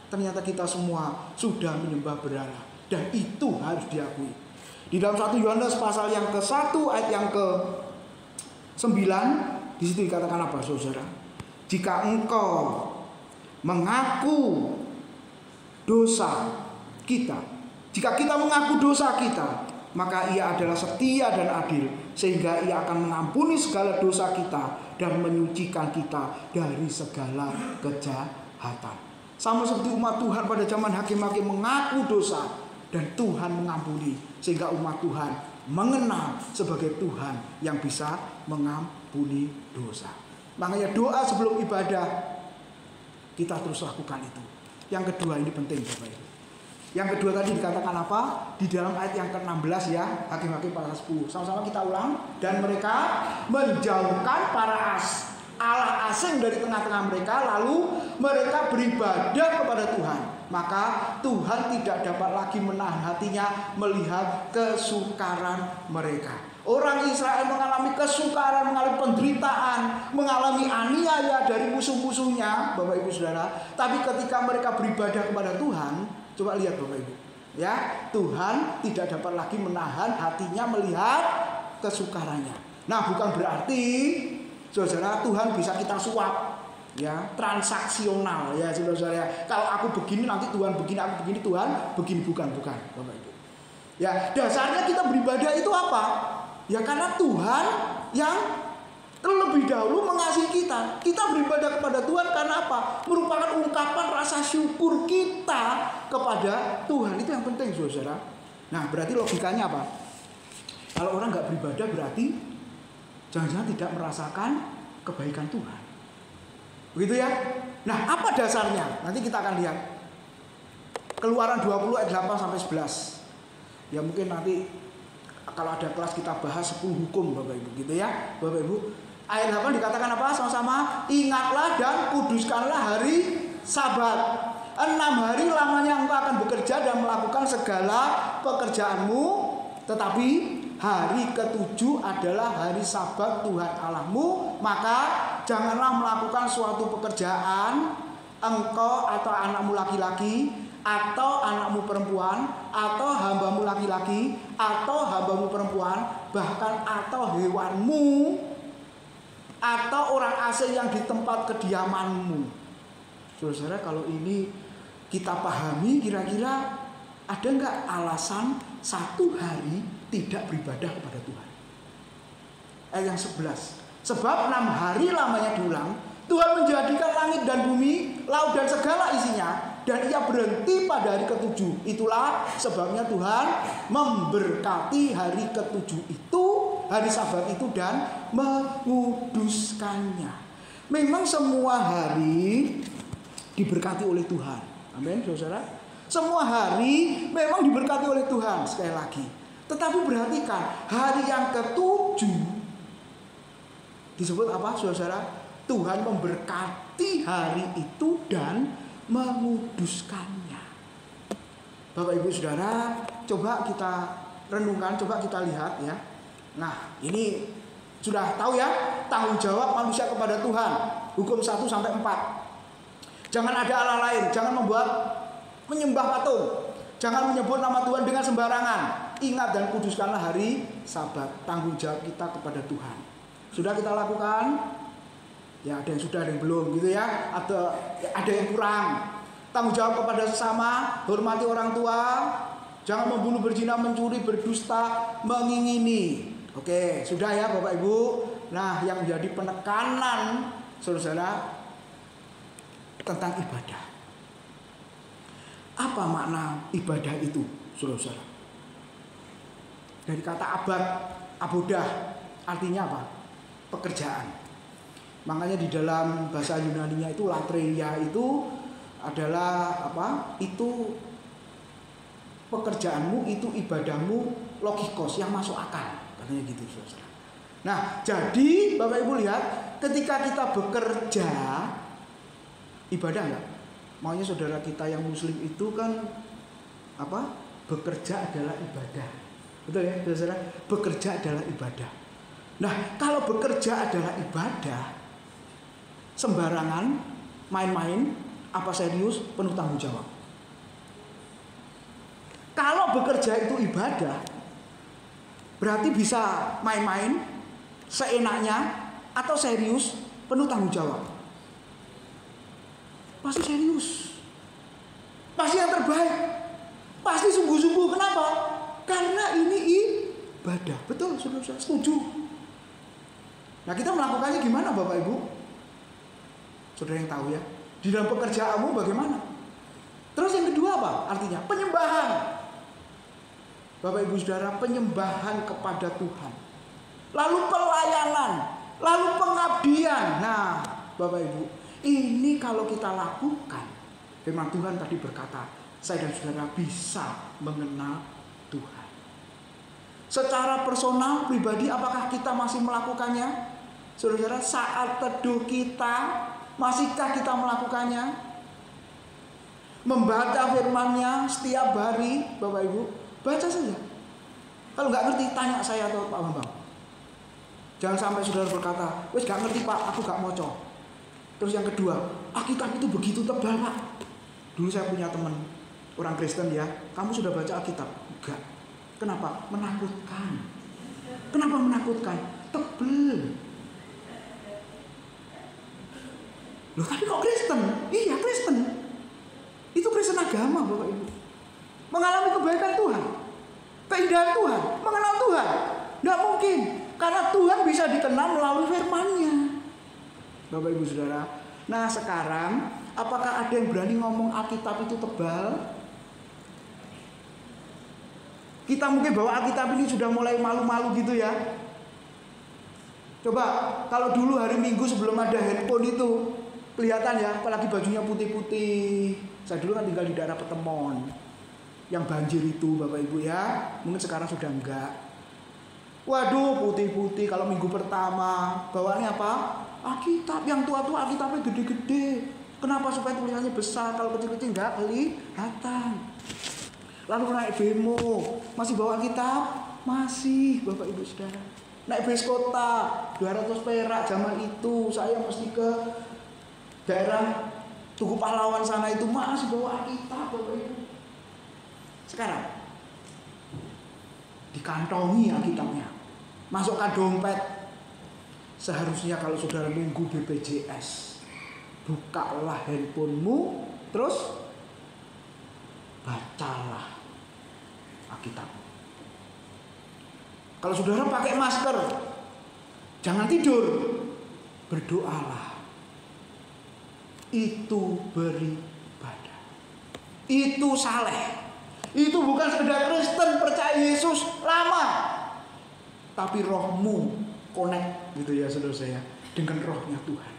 Ternyata kita semua sudah menyembah berhala. Dan itu harus diakui. Di dalam 1 Yohanes pasal yang ke-1 ayat yang ke-9, di situ dikatakan apa, saudara? Jika engkau mengaku dosa kita, jika kita mengaku dosa kita, maka Ia adalah setia dan adil, sehingga Ia akan mengampuni segala dosa kita dan menyucikan kita dari segala kejahatan. Sama seperti umat Tuhan pada zaman hakim-hakim mengaku dosa dan Tuhan mengampuni, sehingga umat Tuhan mengenal sebagai Tuhan yang bisa mengampuni dosa. Makanya doa sebelum ibadah kita terus lakukan itu. Yang kedua ini penting Bapak Ibu. Yang kedua tadi dikatakan apa? Di dalam ayat yang ke-16 ya, Hakim-hakim pasal 10. Sama-sama kita ulang. Dan mereka menjauhkan para Allah asing dari tengah-tengah mereka, lalu mereka beribadah kepada Tuhan. Maka Tuhan tidak dapat lagi menahan hatinya melihat kesukaran mereka. Orang Israel mengalami kesukaran, mengalami penderitaan, mengalami aniaya dari musuh-musuhnya, Bapak Ibu Saudara. Tapi ketika mereka beribadah kepada Tuhan, coba lihat Bapak Ibu, ya, Tuhan tidak dapat lagi menahan hatinya melihat kesukarannya. Nah, bukan berarti saudara Tuhan bisa kita suap, ya, transaksional, ya, saudara. Kalau aku begini nanti Tuhan begini, aku begini Tuhan begini, bukan, Bapak Ibu. Ya, dasarnya kita beribadah itu apa? Ya karena Tuhan yang terlebih dahulu mengasihi kita. Kita beribadah kepada Tuhan karena apa? Merupakan ungkapan rasa syukur kita kepada Tuhan. Itu yang penting, saudara. Nah, berarti logikanya apa? Kalau orang nggak beribadah berarti jangan-jangan tidak merasakan kebaikan Tuhan. Begitu ya? Nah, apa dasarnya? Nanti kita akan lihat. Keluaran 20 ayat 8 sampai 11. Ya mungkin nanti kalau ada kelas kita bahas 10 hukum Bapak Ibu, gitu ya Bapak Ibu. Ayat 8 dikatakan apa? Sama-sama, ingatlah dan kuduskanlah hari Sabat. 6 hari lamanya engkau akan bekerja dan melakukan segala pekerjaanmu, tetapi hari ke-7 adalah hari Sabat Tuhan Allahmu. Maka janganlah melakukan suatu pekerjaan, engkau atau anakmu laki-laki, atau anakmu perempuan, atau hambamu laki-laki, atau hambamu perempuan, bahkan atau hewanmu, atau orang asing yang di tempat kediamanmu. Saudara, kalau ini kita pahami, kira-kira ada nggak alasan 1 hari tidak beribadah kepada Tuhan? Ayat yang 11. Sebab 6 hari lamanya diulang, Tuhan menjadikan langit dan bumi, laut dan segala isinya, dan Ia berhenti pada hari ke-7. Itulah sebabnya Tuhan memberkati hari ke-7 itu, hari Sabat itu, dan menguduskannya. Memang semua hari diberkati oleh Tuhan. Amin, saudara. Semua hari memang diberkati oleh Tuhan. Sekali lagi. Tetapi perhatikan, hari yang ke-7 disebut apa, saudara? Tuhan memberkati hari itu dan menguduskannya. Bapak Ibu Saudara, coba kita renungkan, coba kita lihat ya. Nah, ini sudah tahu ya, tanggung jawab manusia kepada Tuhan. Hukum 1 sampai 4. Jangan ada Allah lain, jangan menyembah patung, jangan menyebut nama Tuhan dengan sembarangan. Ingat dan kuduskanlah hari Sabat. Tanggung jawab kita kepada Tuhan. Sudah kita lakukan? Ya, ada yang sudah, ada yang belum, gitu ya. Ada yang kurang. Tanggung jawab kepada sesama, hormati orang tua, jangan membunuh, berzina, mencuri, berdusta, mengingini. Oke, sudah ya Bapak Ibu. Nah, yang menjadi penekanan saudara tentang ibadah. Apa makna ibadah itu, saudara? Dari kata abodah, artinya apa? Pekerjaan. Makanya di dalam bahasa Yunani-nya itu latreia itu adalah apa? Itu pekerjaanmu, itu ibadahmu logikos, yang masuk akal, katanya gitu, saudara. Nah, jadi Bapak Ibu lihat, ketika kita bekerja, ibadah enggak? Makanya saudara kita yang Muslim itu kan apa? Bekerja adalah ibadah, betul ya, saudara? Bekerja adalah ibadah. Nah, kalau bekerja adalah ibadah, sembarangan, main-main, apa serius, penuh tanggung jawab. Kalau bekerja itu ibadah, berarti bisa main-main, seenaknya, atau serius, penuh tanggung jawab. Pasti serius, pasti yang terbaik, pasti sungguh-sungguh. Kenapa? Karena ini ibadah. Betul, saudara, setuju. Nah, kita melakukannya gimana, Bapak Ibu? Saudara yang tahu ya. Di dalam pekerjaanmu bagaimana? Terus yang kedua apa? Artinya penyembahan. Bapak Ibu Saudara, penyembahan kepada Tuhan. Lalu pelayanan, lalu pengabdian. Nah, Bapak Ibu, ini kalau kita lakukan, firman Tuhan tadi berkata, saya dan saudara bisa mengenal Tuhan. Secara personal, pribadi, apakah kita masih melakukannya? Saudara-saudara, saat teduh kita, masihkah kita melakukannya? Membaca firman-Nya setiap hari, Bapak Ibu, baca saja. Kalau nggak ngerti, tanya saya atau Pak Bambang. Jangan sampai saudara berkata, wes nggak ngerti Pak, aku nggak moco. Terus yang kedua, Alkitab itu begitu tebal Pak. Dulu saya punya teman orang Kristen ya, kamu sudah baca Alkitab? Enggak. Kenapa? Menakutkan. Kenapa menakutkan? Tebel. Loh tapi kok Kristen? Iya Kristen. Itu Kristen agama Bapak Ibu. Mengalami kebaikan Tuhan, keindahan Tuhan, mengenal Tuhan. Nggak mungkin. Karena Tuhan bisa dikenal melalui firman-Nya. Bapak Ibu Saudara. Nah sekarang, apakah ada yang berani ngomong Alkitab itu tebal? Kita mungkin bawa Alkitab ini sudah mulai malu-malu gitu ya. Coba kalau dulu hari Minggu sebelum ada handphone itu kelihatan ya, apalagi bajunya putih-putih. Saya dulu kan tinggal di daerah Petemon, yang banjir itu Bapak Ibu ya. Mungkin sekarang sudah enggak. Waduh putih-putih. Kalau minggu pertama bawaannya apa? Alkitab. Yang tua-tua Alkitabnya gede-gede. Kenapa? Supaya tulisannya besar. Kalau kecil-kecil enggak kelihatan. Lalu naik bemo, masih bawa Alkitab? Masih Bapak Ibu Saudara. Naik bis kota 200 perak zaman itu. Saya mesti ke daerah Tugu Pahlawan sana itu masih bawa Alkitab Bapak Ibu. Sekarang dikantongi Alkitabnya, masukkan dompet. Seharusnya kalau saudara nunggu BPJS, bukalah handphonemu, terus bacalah Alkitab. Kalau saudara pakai masker, jangan tidur, berdoalah. Itu beribadah, itu saleh. Itu bukan sekedar Kristen percaya Yesus lama, tapi rohmu connect gitu ya saudara saya dengan rohnya Tuhan.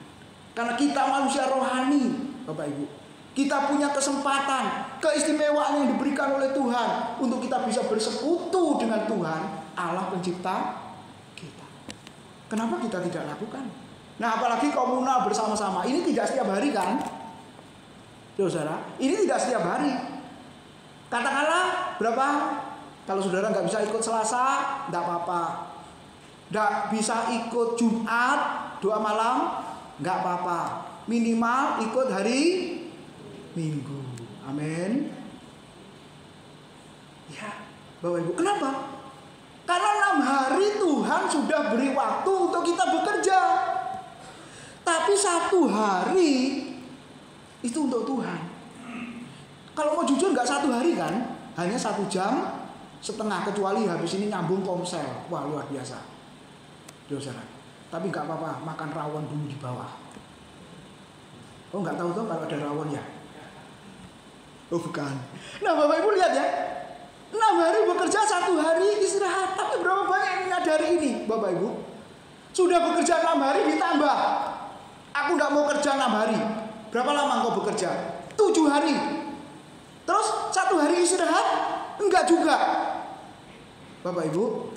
Karena kita manusia rohani Bapak Ibu, kita punya kesempatan, keistimewaan yang diberikan oleh Tuhan untuk kita bisa bersekutu dengan Tuhan Allah pencipta kita. Kenapa kita tidak lakukan? Nah apalagi komunal bersama-sama, ini tidak setiap hari kan saudara, ini tidak setiap hari. Katakanlah berapa? Kalau saudara nggak bisa ikut Selasa, nggak apa-apa. Nggak bisa ikut Jumat, doa malam, nggak apa-apa. Minimal ikut hari Minggu. Amin. Ya, Bapak Ibu. Kenapa? Karena 6 hari Tuhan sudah beri waktu untuk kita bekerja. Tapi 1 hari itu untuk Tuhan. Kalau mau jujur nggak 1 hari kan, hanya 1 jam setengah, kecuali habis ini nyambung komsel. Wah luar biasa, saudara. Tapi nggak apa-apa, makan rawon dulu di bawah. Oh nggak tahu tuh kalau ada rawon ya? Oh bukan. Nah Bapak Ibu lihat ya, 6 hari bekerja, 1 hari istirahat. Tapi berapa banyak yang menyadari ini Bapak Ibu? Sudah bekerja 6 hari ditambah, aku nggak mau kerja 6 hari. Berapa lama engkau bekerja? 7 hari. Terus 1 hari istirahat? Enggak juga. Bapak Ibu,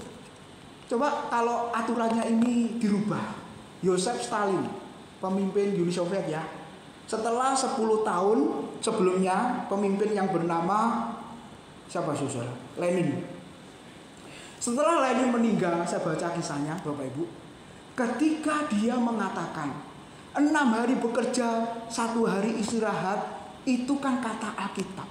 coba kalau aturannya ini dirubah. Yosef Stalin, pemimpin Uni Soviet ya. Setelah 10 tahun sebelumnya, pemimpin yang bernama siapa saudara? Lenin. Setelah Lenin meninggal, saya baca kisahnya Bapak Ibu. Ketika dia mengatakan 6 hari bekerja, 1 hari istirahat, itu kan kata Alkitab.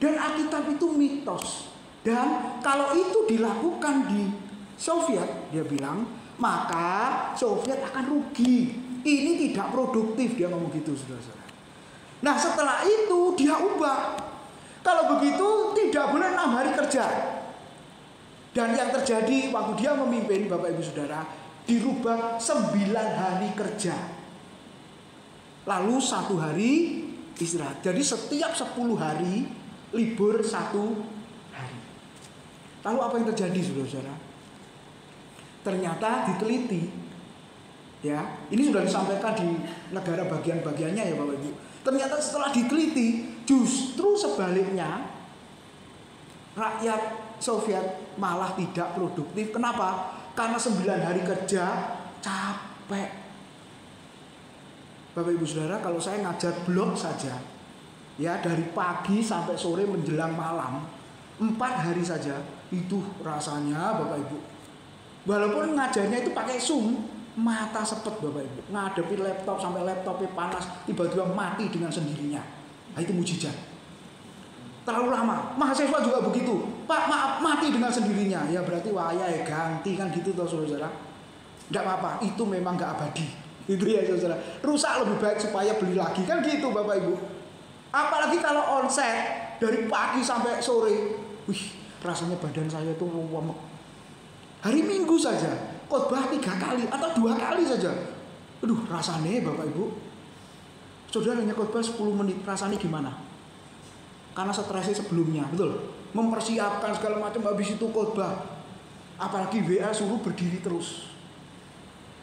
Dan Alkitab itu mitos. Dan kalau itu dilakukan di Soviet, dia bilang, maka Soviet akan rugi. Ini tidak produktif, dia ngomong gitu, saudara-saudara. Nah, setelah itu dia ubah. Kalau begitu tidak boleh 6 hari kerja. Dan yang terjadi waktu dia memimpin, Bapak Ibu Saudara, dirubah 9 hari kerja. Lalu 1 hari istirahat. Jadi setiap 10 hari libur 1 hari. Lalu apa yang terjadi, saudara-saudara? Ternyata diteliti, ya, ini sudah disampaikan di negara bagian-bagiannya ya Bapak Ibu. Ternyata setelah diteliti, justru sebaliknya, rakyat Soviet malah tidak produktif. Kenapa? Karena 9 hari kerja capek. Bapak Ibu Saudara, kalau saya ngajar blog saja, ya, dari pagi sampai sore menjelang malam, 4 hari saja, itu rasanya Bapak Ibu, walaupun ngajarnya itu pakai Zoom, mata sepet Bapak Ibu, ngadepi laptop sampai laptopnya panas, tiba-tiba mati dengan sendirinya. Nah, itu mujizat. Terlalu lama. Mahasiswa juga begitu. Pak, maaf, mati dengan sendirinya. Ya berarti waya ya ganti kan gitu toh saudara. Tidak apa-apa, itu memang gak abadi. Itu ya saudara. Rusak lebih baik supaya beli lagi kan gitu Bapak Ibu. Apalagi kalau onset dari pagi sampai sore. Wih, rasanya badan saya tuh remek. Hari Minggu saja khotbah 3 kali atau 2 kali saja. Aduh, rasanya Bapak Ibu. Saudara hanya khotbah 10 menit, rasanya gimana? Karena stresnya sebelumnya, betul. Mempersiapkan segala macam, habis itu khotbah. Apalagi WA suruh berdiri terus.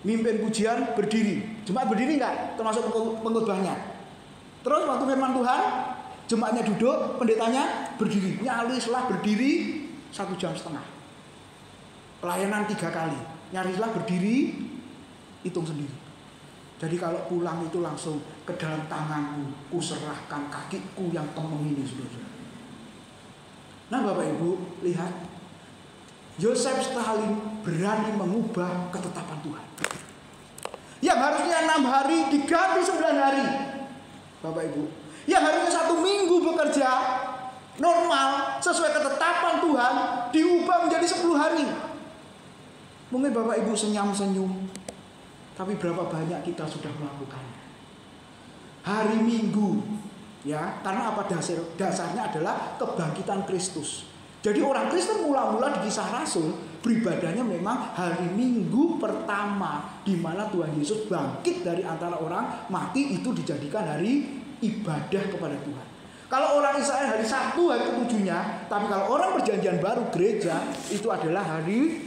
Mimpin pujian berdiri. Jemaat berdiri enggak? Termasuk pengkhotbahnya. Terus waktu firman Tuhan, jemaatnya duduk, pendetanya berdiri. Nyarislah berdiri 1,5 jam. Pelayanan 3 kali. Nyarislah berdiri, hitung sendiri. Jadi kalau pulang itu langsung ke dalam tanganku, ku serahkan kakiku yang temeng ini, saudara. Nah Bapak Ibu, lihat, Joseph Stalin berani mengubah ketetapan Tuhan. Yang harusnya 6 hari diganti 9 hari, Bapak Ibu. Yang harusnya 1 minggu bekerja normal sesuai ketetapan Tuhan, diubah menjadi 10 hari. Mungkin Bapak Ibu senyum-senyum, tapi berapa banyak kita sudah melakukannya. Hari Minggu, ya, karena apa dasarnya adalah kebangkitan Kristus. Jadi orang Kristen mula-mula di Kisah Rasul beribadahnya memang hari Minggu pertama, di mana Tuhan Yesus bangkit dari antara orang mati, itu dijadikan hari ibadah kepada Tuhan. Kalau orang Israel hari Sabtu hari ke-7-nya, tapi kalau orang Perjanjian Baru gereja itu adalah hari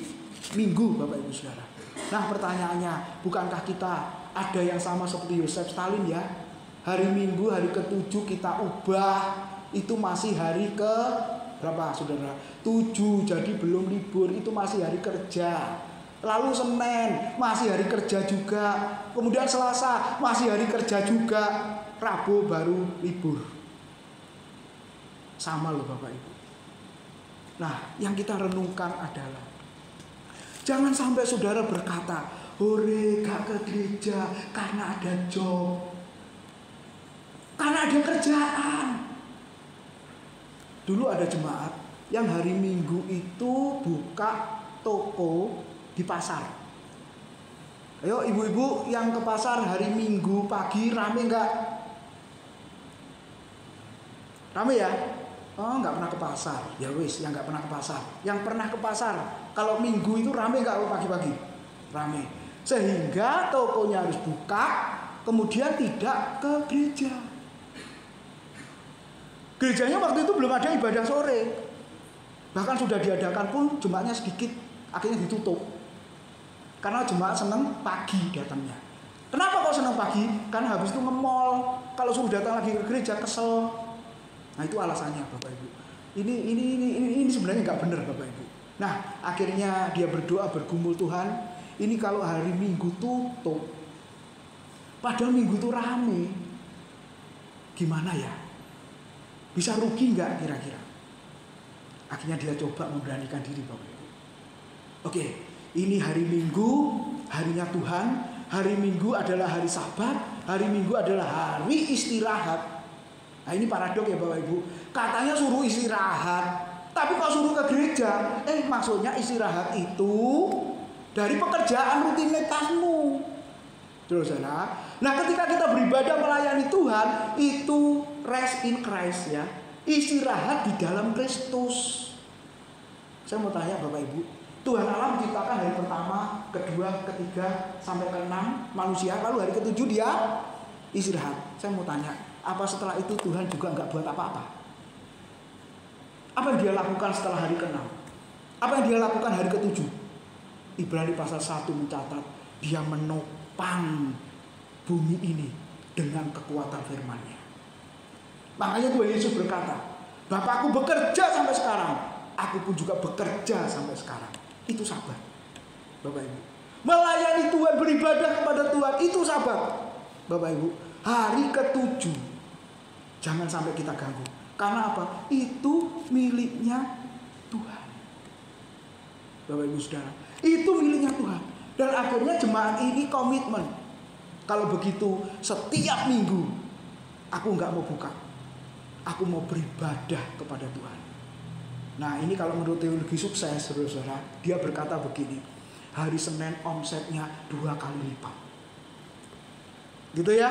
Minggu, Bapak Ibu Saudara. Nah pertanyaannya, bukankah kita ada yang sama seperti Joseph Stalin ya? Hari Minggu hari ke-7 kita ubah, itu masih hari ke berapa saudara? 7, jadi belum libur, itu masih hari kerja. Lalu Senin masih hari kerja juga. Kemudian Selasa masih hari kerja juga. Rabu baru libur. Sama loh Bapak Ibu. Nah yang kita renungkan adalah, jangan sampai saudara berkata, hore gak ke gereja karena ada job, karena ada kerjaan. Dulu ada jemaat yang hari Minggu itu buka toko di pasar. Ayo ibu-ibu yang ke pasar hari Minggu pagi rame gak? Rame ya? Oh nggak pernah ke pasar. Ya wis, yang nggak pernah ke pasar. Yang pernah ke pasar, kalau Minggu itu rame nggak pagi-pagi? Rame. Sehingga tokonya harus buka, kemudian tidak ke gereja. Gerejanya waktu itu belum ada ibadah sore. Bahkan sudah diadakan pun jemaatnya sedikit, akhirnya ditutup. Karena jemaat senang pagi datangnya. Kenapa kok senang pagi? Karena habis itu nge-mall. Kalau suruh datang lagi ke gereja kesel. Nah itu alasannya Bapak Ibu. Ini sebenarnya nggak benar Bapak Ibu. Nah akhirnya dia berdoa bergumul, Tuhan, ini kalau hari Minggu tutup, padahal Minggu itu rame, gimana ya? Bisa rugi nggak kira-kira? Akhirnya dia coba memberanikan diri Bapak Ibu. Oke, ini hari Minggu, harinya Tuhan. Hari Minggu adalah hari Sabat. Hari Minggu adalah hari istirahat. Nah ini paradok ya Bapak Ibu. Katanya suruh istirahat, Tapi kok suruh ke gereja? Maksudnya istirahat itu dari pekerjaan rutinitasmu. Terus nah ketika kita beribadah melayani Tuhan, itu rest in Christ ya. Istirahat di dalam Kristus. Saya mau tanya Bapak Ibu, Tuhan Allah menciptakan hari pertama, kedua, ketiga, sampai ke-6 manusia, lalu hari ke-7 dia istirahat. Saya mau tanya, apa setelah itu Tuhan juga nggak buat apa-apa? Apa yang dia lakukan setelah hari ke-6? Apa yang dia lakukan hari ke-7? Ibrani pasal 1 mencatat, dia menopang bumi ini dengan kekuatan firman-Nya. Makanya Tuhan Yesus berkata, Bapakku bekerja sampai sekarang, aku pun juga bekerja sampai sekarang. Itu sabar, Bapak Ibu. Melayani Tuhan, beribadah kepada Tuhan, itu sabar, Bapak Ibu. Hari ke-7 jangan sampai kita ganggu. Karena apa? Itu miliknya Tuhan, Bapak Ibu Saudara. Itu miliknya Tuhan. Dan akhirnya jemaat ini komitmen, kalau begitu setiap minggu aku nggak mau buka, aku mau beribadah kepada Tuhan. Nah ini kalau menurut teologi sukses, saudara-saudara, dia berkata begini, hari Senin omsetnya 2 kali lipat, gitu ya.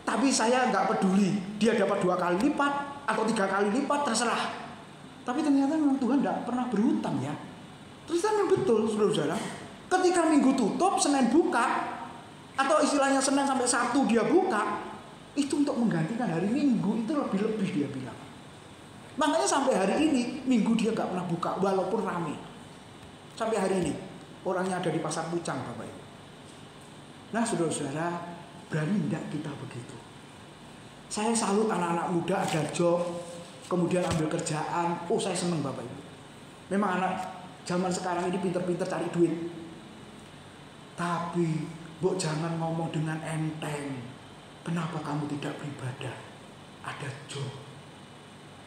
Tapi saya nggak peduli dia dapat 2 kali lipat atau 3 kali lipat, terserah. Tapi ternyata memang Tuhan nggak pernah berhutang ya. Terus memang betul, saudara-saudara, ketika minggu tutup, Senin buka, atau istilahnya Senin sampai Sabtu dia buka, itu untuk menggantikan hari Minggu, itu lebih-lebih dia bilang. Makanya sampai hari ini Minggu dia gak pernah buka walaupun rame. Sampai hari ini orangnya ada di pasar Pucang, Bapak Ibu. Nah saudara-saudara, berani tidak kita begitu? Saya salut anak-anak muda ada job, kemudian ambil kerjaan. Oh saya senang Bapak Ibu. Memang anak zaman sekarang ini pinter-pinter cari duit. Tapi Bok jangan ngomong dengan enteng. Kenapa kamu tidak beribadah? Ada job.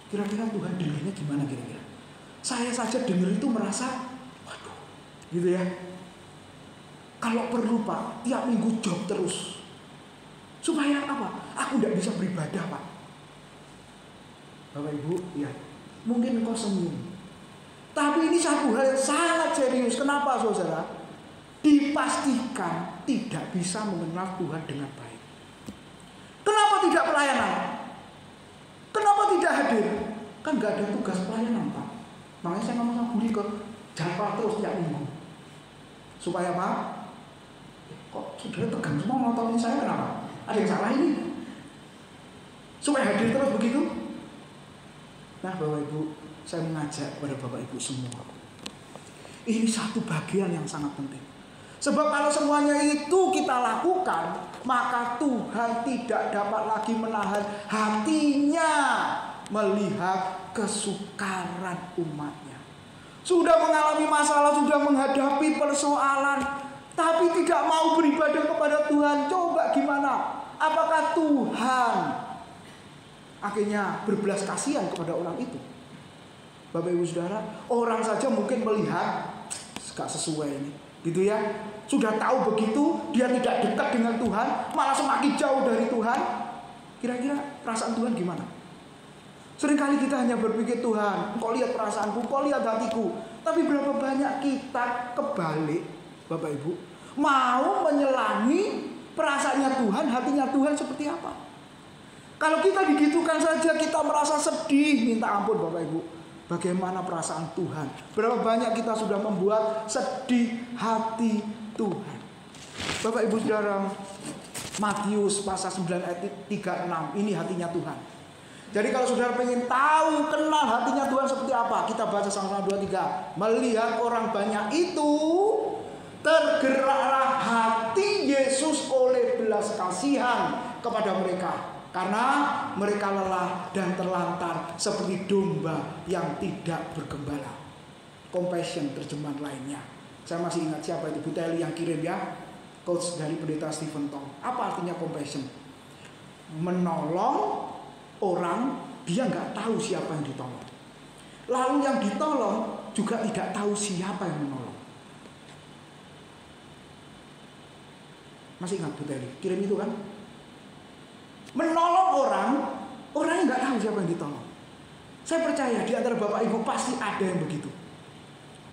Kira-kira Tuhan dengarnya gimana kira-kira? Saya saja dengar itu merasa, waduh, gitu ya. Kalau perlu Pak, tiap minggu job terus. Supaya apa? Aku tidak bisa beribadah Pak. Bapak Ibu, ya, mungkin engkau senyum. Tapi ini satu hal yang sangat serius. Kenapa saudara? Dipastikan tidak bisa mengenal Tuhan dengan baik. Kenapa tidak pelayanan? Kenapa tidak hadir? Kan gak ada tugas pelayanan Pak. Makanya saya ngomong sama Budi ke Japa terus tiap minggu. Supaya Pak, kok saudara tegang semua nontonin saya, kenapa? Ada yang salah ini? Supaya hadir terus begitu. Nah Bapak Ibu, saya mengajak kepada Bapak Ibu semua, ini satu bagian yang sangat penting. Sebab kalau semuanya itu kita lakukan, maka Tuhan tidak dapat lagi menahan hatinya melihat kesukaran umatnya. Sudah mengalami masalah, sudah menghadapi persoalan, tapi tidak mau beribadah kepada Tuhan. Coba gimana? Apakah Tuhan akhirnya berbelas kasihan kepada orang itu? Bapak Ibu Saudara, orang saja mungkin melihat gak sesuai ini, gitu ya. Sudah tahu begitu, dia tidak dekat dengan Tuhan, malah semakin jauh dari Tuhan. Kira-kira perasaan Tuhan gimana? Seringkali kita hanya berpikir, Tuhan, Engkau lihat perasaanku, Engkau lihat hatiku. Tapi berapa banyak kita kebalik, Bapak Ibu, mau menyelami perasaannya Tuhan, hatinya Tuhan seperti apa? Kalau kita digitukan saja, kita merasa sedih, minta ampun Bapak Ibu. Bagaimana perasaan Tuhan? Berapa banyak kita sudah membuat sedih hati Tuhan. Bapak Ibu Saudara, Matius pasal 9 ayat 36, ini hatinya Tuhan. Jadi kalau saudara pengen tahu, kenal hatinya Tuhan seperti apa, kita baca sama-sama 2-3. Melihat orang banyak itu, tergeraklah hati Yesus oleh belas kasihan kepada mereka. Karena mereka lelah dan terlantar seperti domba yang tidak bergembala. Compassion terjemahan lainnya. Saya masih ingat siapa itu, Bu Teli yang kirim ya, coach dari pendeta Stephen Tong. Apa artinya compassion? Menolong orang, dia nggak tahu siapa yang ditolong. Lalu yang ditolong juga tidak tahu siapa yang menolong. Masih ingat Bu Teli kirim itu kan? Menolong orang yang nggak tahu siapa yang ditolong. Saya percaya di antara Bapak Ibu pasti ada yang begitu.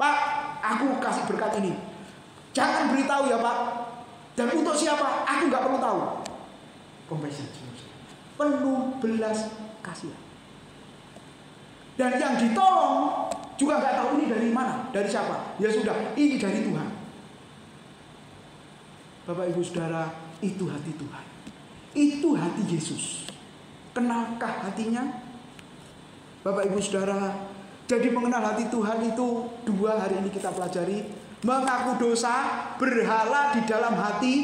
Pak, aku kasih berkat ini. Jangan beritahu ya Pak. Dan untuk siapa? Aku nggak perlu tahu. Compassion, penuh belas kasihan. Dan yang ditolong juga nggak tahu ini dari mana, dari siapa. Ya sudah, ini dari Tuhan. Bapak Ibu Saudara, itu hati Tuhan. Itu hati Yesus. Kenalkah hatinya? Bapak Ibu Saudara, jadi mengenal hati Tuhan itu dua hari ini kita pelajari. Mengaku dosa, berhala di dalam hati.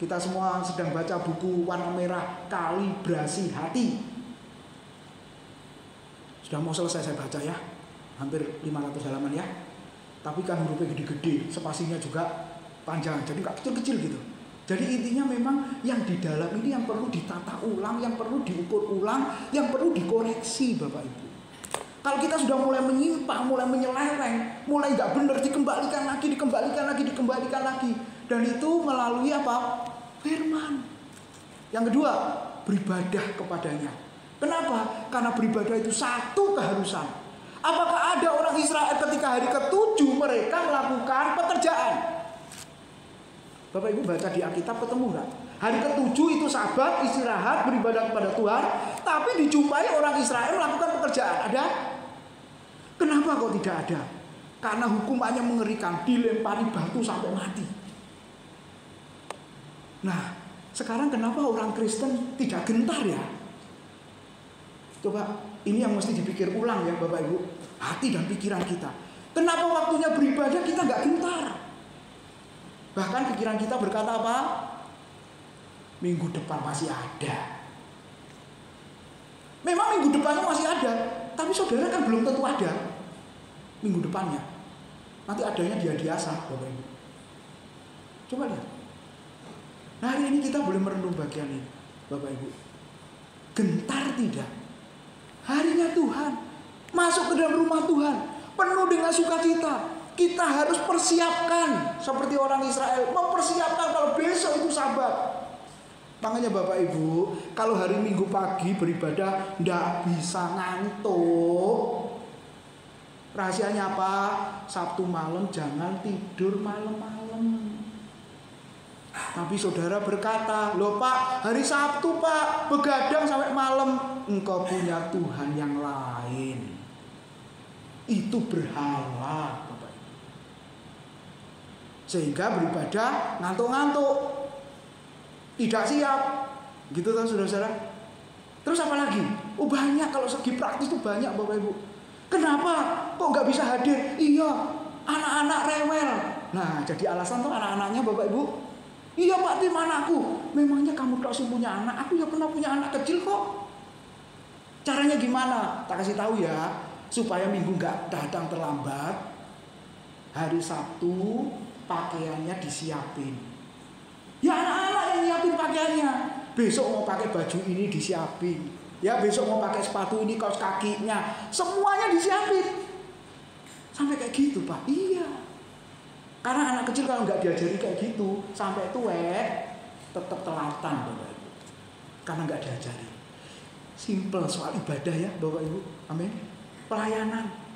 Kita semua sedang baca buku warna merah, Kalibrasi Hati. Sudah mau selesai saya baca ya. Hampir 500 halaman ya. Tapi kan hurufnya gede-gede, spasinya juga panjang. Jadi gak kecil-kecil gitu. Jadi intinya memang yang di dalam ini yang perlu ditata ulang, yang perlu diukur ulang, yang perlu dikoreksi Bapak Ibu. Kalau kita sudah mulai menyimpang, mulai menyeleweng, mulai nggak benar, dikembalikan lagi. Dan itu melalui apa? Firman. Yang kedua, beribadah kepadanya. Kenapa? Karena beribadah itu satu keharusan. Apakah ada orang Israel ketika hari ke-7 mereka melakukan pekerjaan? Bapak Ibu baca di Alkitab ketemu nggak? Hari ke-7 itu Sabat, istirahat, beribadah kepada Tuhan. Tapi dijumpai orang Israel melakukan pekerjaan. Ada? Kenapa kok tidak ada? Karena hukumannya mengerikan, dilempari batu sampai mati. Nah, sekarang kenapa orang Kristen tidak gentar ya? Coba, ini yang mesti dipikir ulang ya Bapak Ibu. Hati dan pikiran kita. Kenapa waktunya beribadah kita nggak gentar? Bahkan pikiran kita berkata apa? Minggu depan masih ada. Memang minggu depannya masih ada. Tapi saudara kan belum tentu ada minggu depannya. Nanti adanya dia diasah Bapak Ibu. Coba lihat. Nah, hari ini kita boleh merenung bagian ini Bapak Ibu. Gentar tidak? Harinya Tuhan. Masuk ke dalam rumah Tuhan. Penuh dengan sukacita. Kita harus persiapkan seperti orang Israel. Mempersiapkan kalau besok itu Sabat. Makanya Bapak Ibu, kalau hari Minggu pagi beribadah ndak bisa ngantuk. Rahasianya apa? Sabtu malam jangan tidur malam-malam. Tapi saudara berkata, loh Pak, hari Sabtu Pak, begadang sampai malam. Engkau punya Tuhan yang lain. Itu berhala Bapak Ibu. Sehingga beribadah ngantuk-ngantuk. Tidak siap. Gitu kan saudara-saudara. Terus apa lagi? Oh banyak, kalau segi praktis itu banyak Bapak Ibu. Kenapa? Kok gak bisa hadir? Iya, anak-anak rewel. Nah jadi alasan tuh anak-anaknya Bapak Ibu. Iya Pak, tim anakku. Memangnya kamu tak punya anak? Aku ya pernah punya anak kecil kok. Caranya gimana? Tak kasih tahu ya. Supaya minggu gak datang terlambat. Hari Sabtu pakaiannya disiapin. Ya anak-anak yang nyiapin pakaiannya. Besok mau pakai baju ini disiapin. Ya besok mau pakai sepatu ini, kaos kakinya. Semuanya disiapin. Sampai kayak gitu Pak. Iya. Karena anak kecil kalau nggak diajari kayak gitu, sampai tuwek tetap telatan Bapak Ibu. Karena nggak diajari. Simple soal ibadah ya Bapak Ibu. Amin. Pelayanan.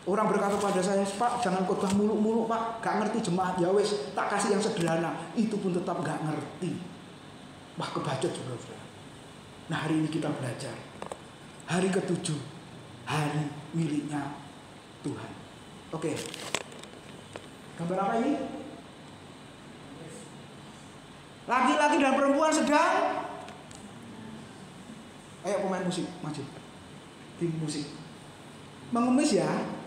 Orang berkata pada saya, Pak jangan khotbah muluk-muluk Pak, gak ngerti jemaat ya wes, tak kasih yang sederhana. Itu pun tetap gak ngerti. Wah kebacot juga. Nah hari ini kita belajar. Hari ke-7, hari miliknya Tuhan. Oke. Gambar apa ini? Laki-laki dan perempuan sedang. Ayo pemain musik maju. Tim musik. Mengemis ya.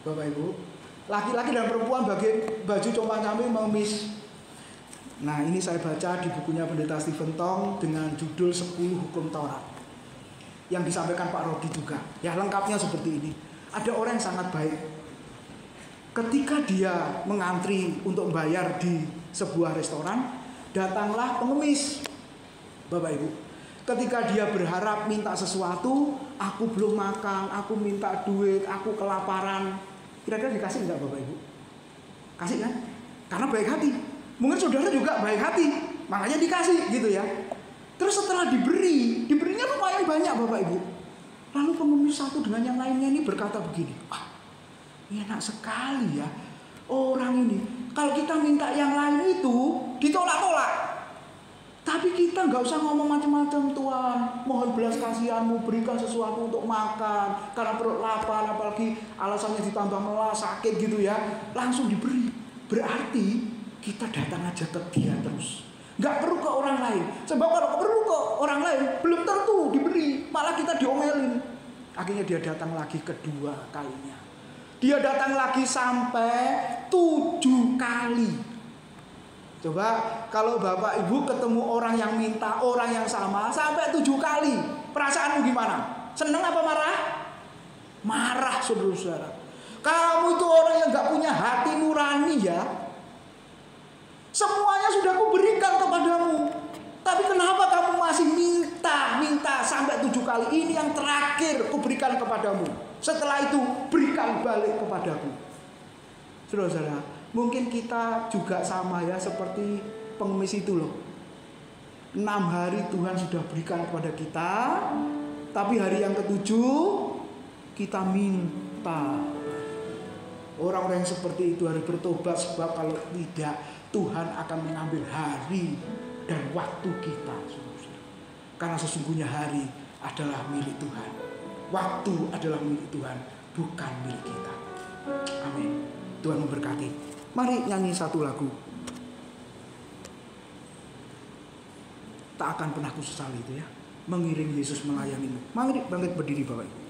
Bapak Ibu, laki-laki dan perempuan pakai baju compang-camping mengemis. Nah ini saya baca di bukunya Pendeta Stephen Tong dengan judul 10 Hukum Taurat yang disampaikan Pak Rodi juga. Ya lengkapnya seperti ini. Ada orang yang sangat baik. Ketika dia mengantri untuk bayar di sebuah restoran, datanglah pengemis. Bapak Ibu, ketika dia berharap minta sesuatu, aku belum makan, aku minta duit, aku kelaparan. Kira-kira dikasih enggak Bapak Ibu? Kasih kan? Karena baik hati. Mungkin saudara juga baik hati, makanya dikasih gitu ya. Terus setelah diberinya lumayan banyak Bapak Ibu. Lalu pengemis satu dengan yang lainnya ini berkata begini, wah enak sekali ya orang ini. Kalau kita minta yang lain itu ditolak-tolak. Tapi kita nggak usah ngomong macam-macam, Tuhan. Mohon belas kasihan-Mu, berikan sesuatu untuk makan. Karena perut lapar, apalagi alasannya ditambah melah, sakit gitu ya. Langsung diberi. Berarti kita datang aja ke Dia terus. Nggak perlu ke orang lain. Sebab kalau perlu ke orang lain, belum tentu diberi. Malah kita diomelin. Akhirnya dia datang lagi kedua kalinya. Dia datang lagi sampai 7 kali. Coba kalau Bapak Ibu ketemu orang yang minta orang yang sama sampai 7 kali. Perasaanmu gimana? Seneng apa marah? Marah, saudara-saudara. Kamu itu orang yang gak punya hati nurani ya. Semuanya sudah kuberikan kepadamu. Tapi kenapa kamu masih minta sampai 7 kali? Ini yang terakhir kuberikan kepadamu. Setelah itu berikan balik kepadaku. Saudara-saudara, mungkin kita juga sama ya seperti pengemis itu loh. 6 hari Tuhan sudah berikan kepada kita, tapi hari yang ke-7 kita minta. Orang-orang yang seperti itu harus bertobat, sebab kalau tidak Tuhan akan mengambil hari dan waktu kita. Karena sesungguhnya hari adalah milik Tuhan. Waktu adalah milik Tuhan, bukan milik kita. Amin. Tuhan memberkati. Mari nyanyi satu lagu. Tak akan pernah kusesali itu ya. Mengiring Yesus melayanimu. Mari bangkit berdiri Bapak Ibu.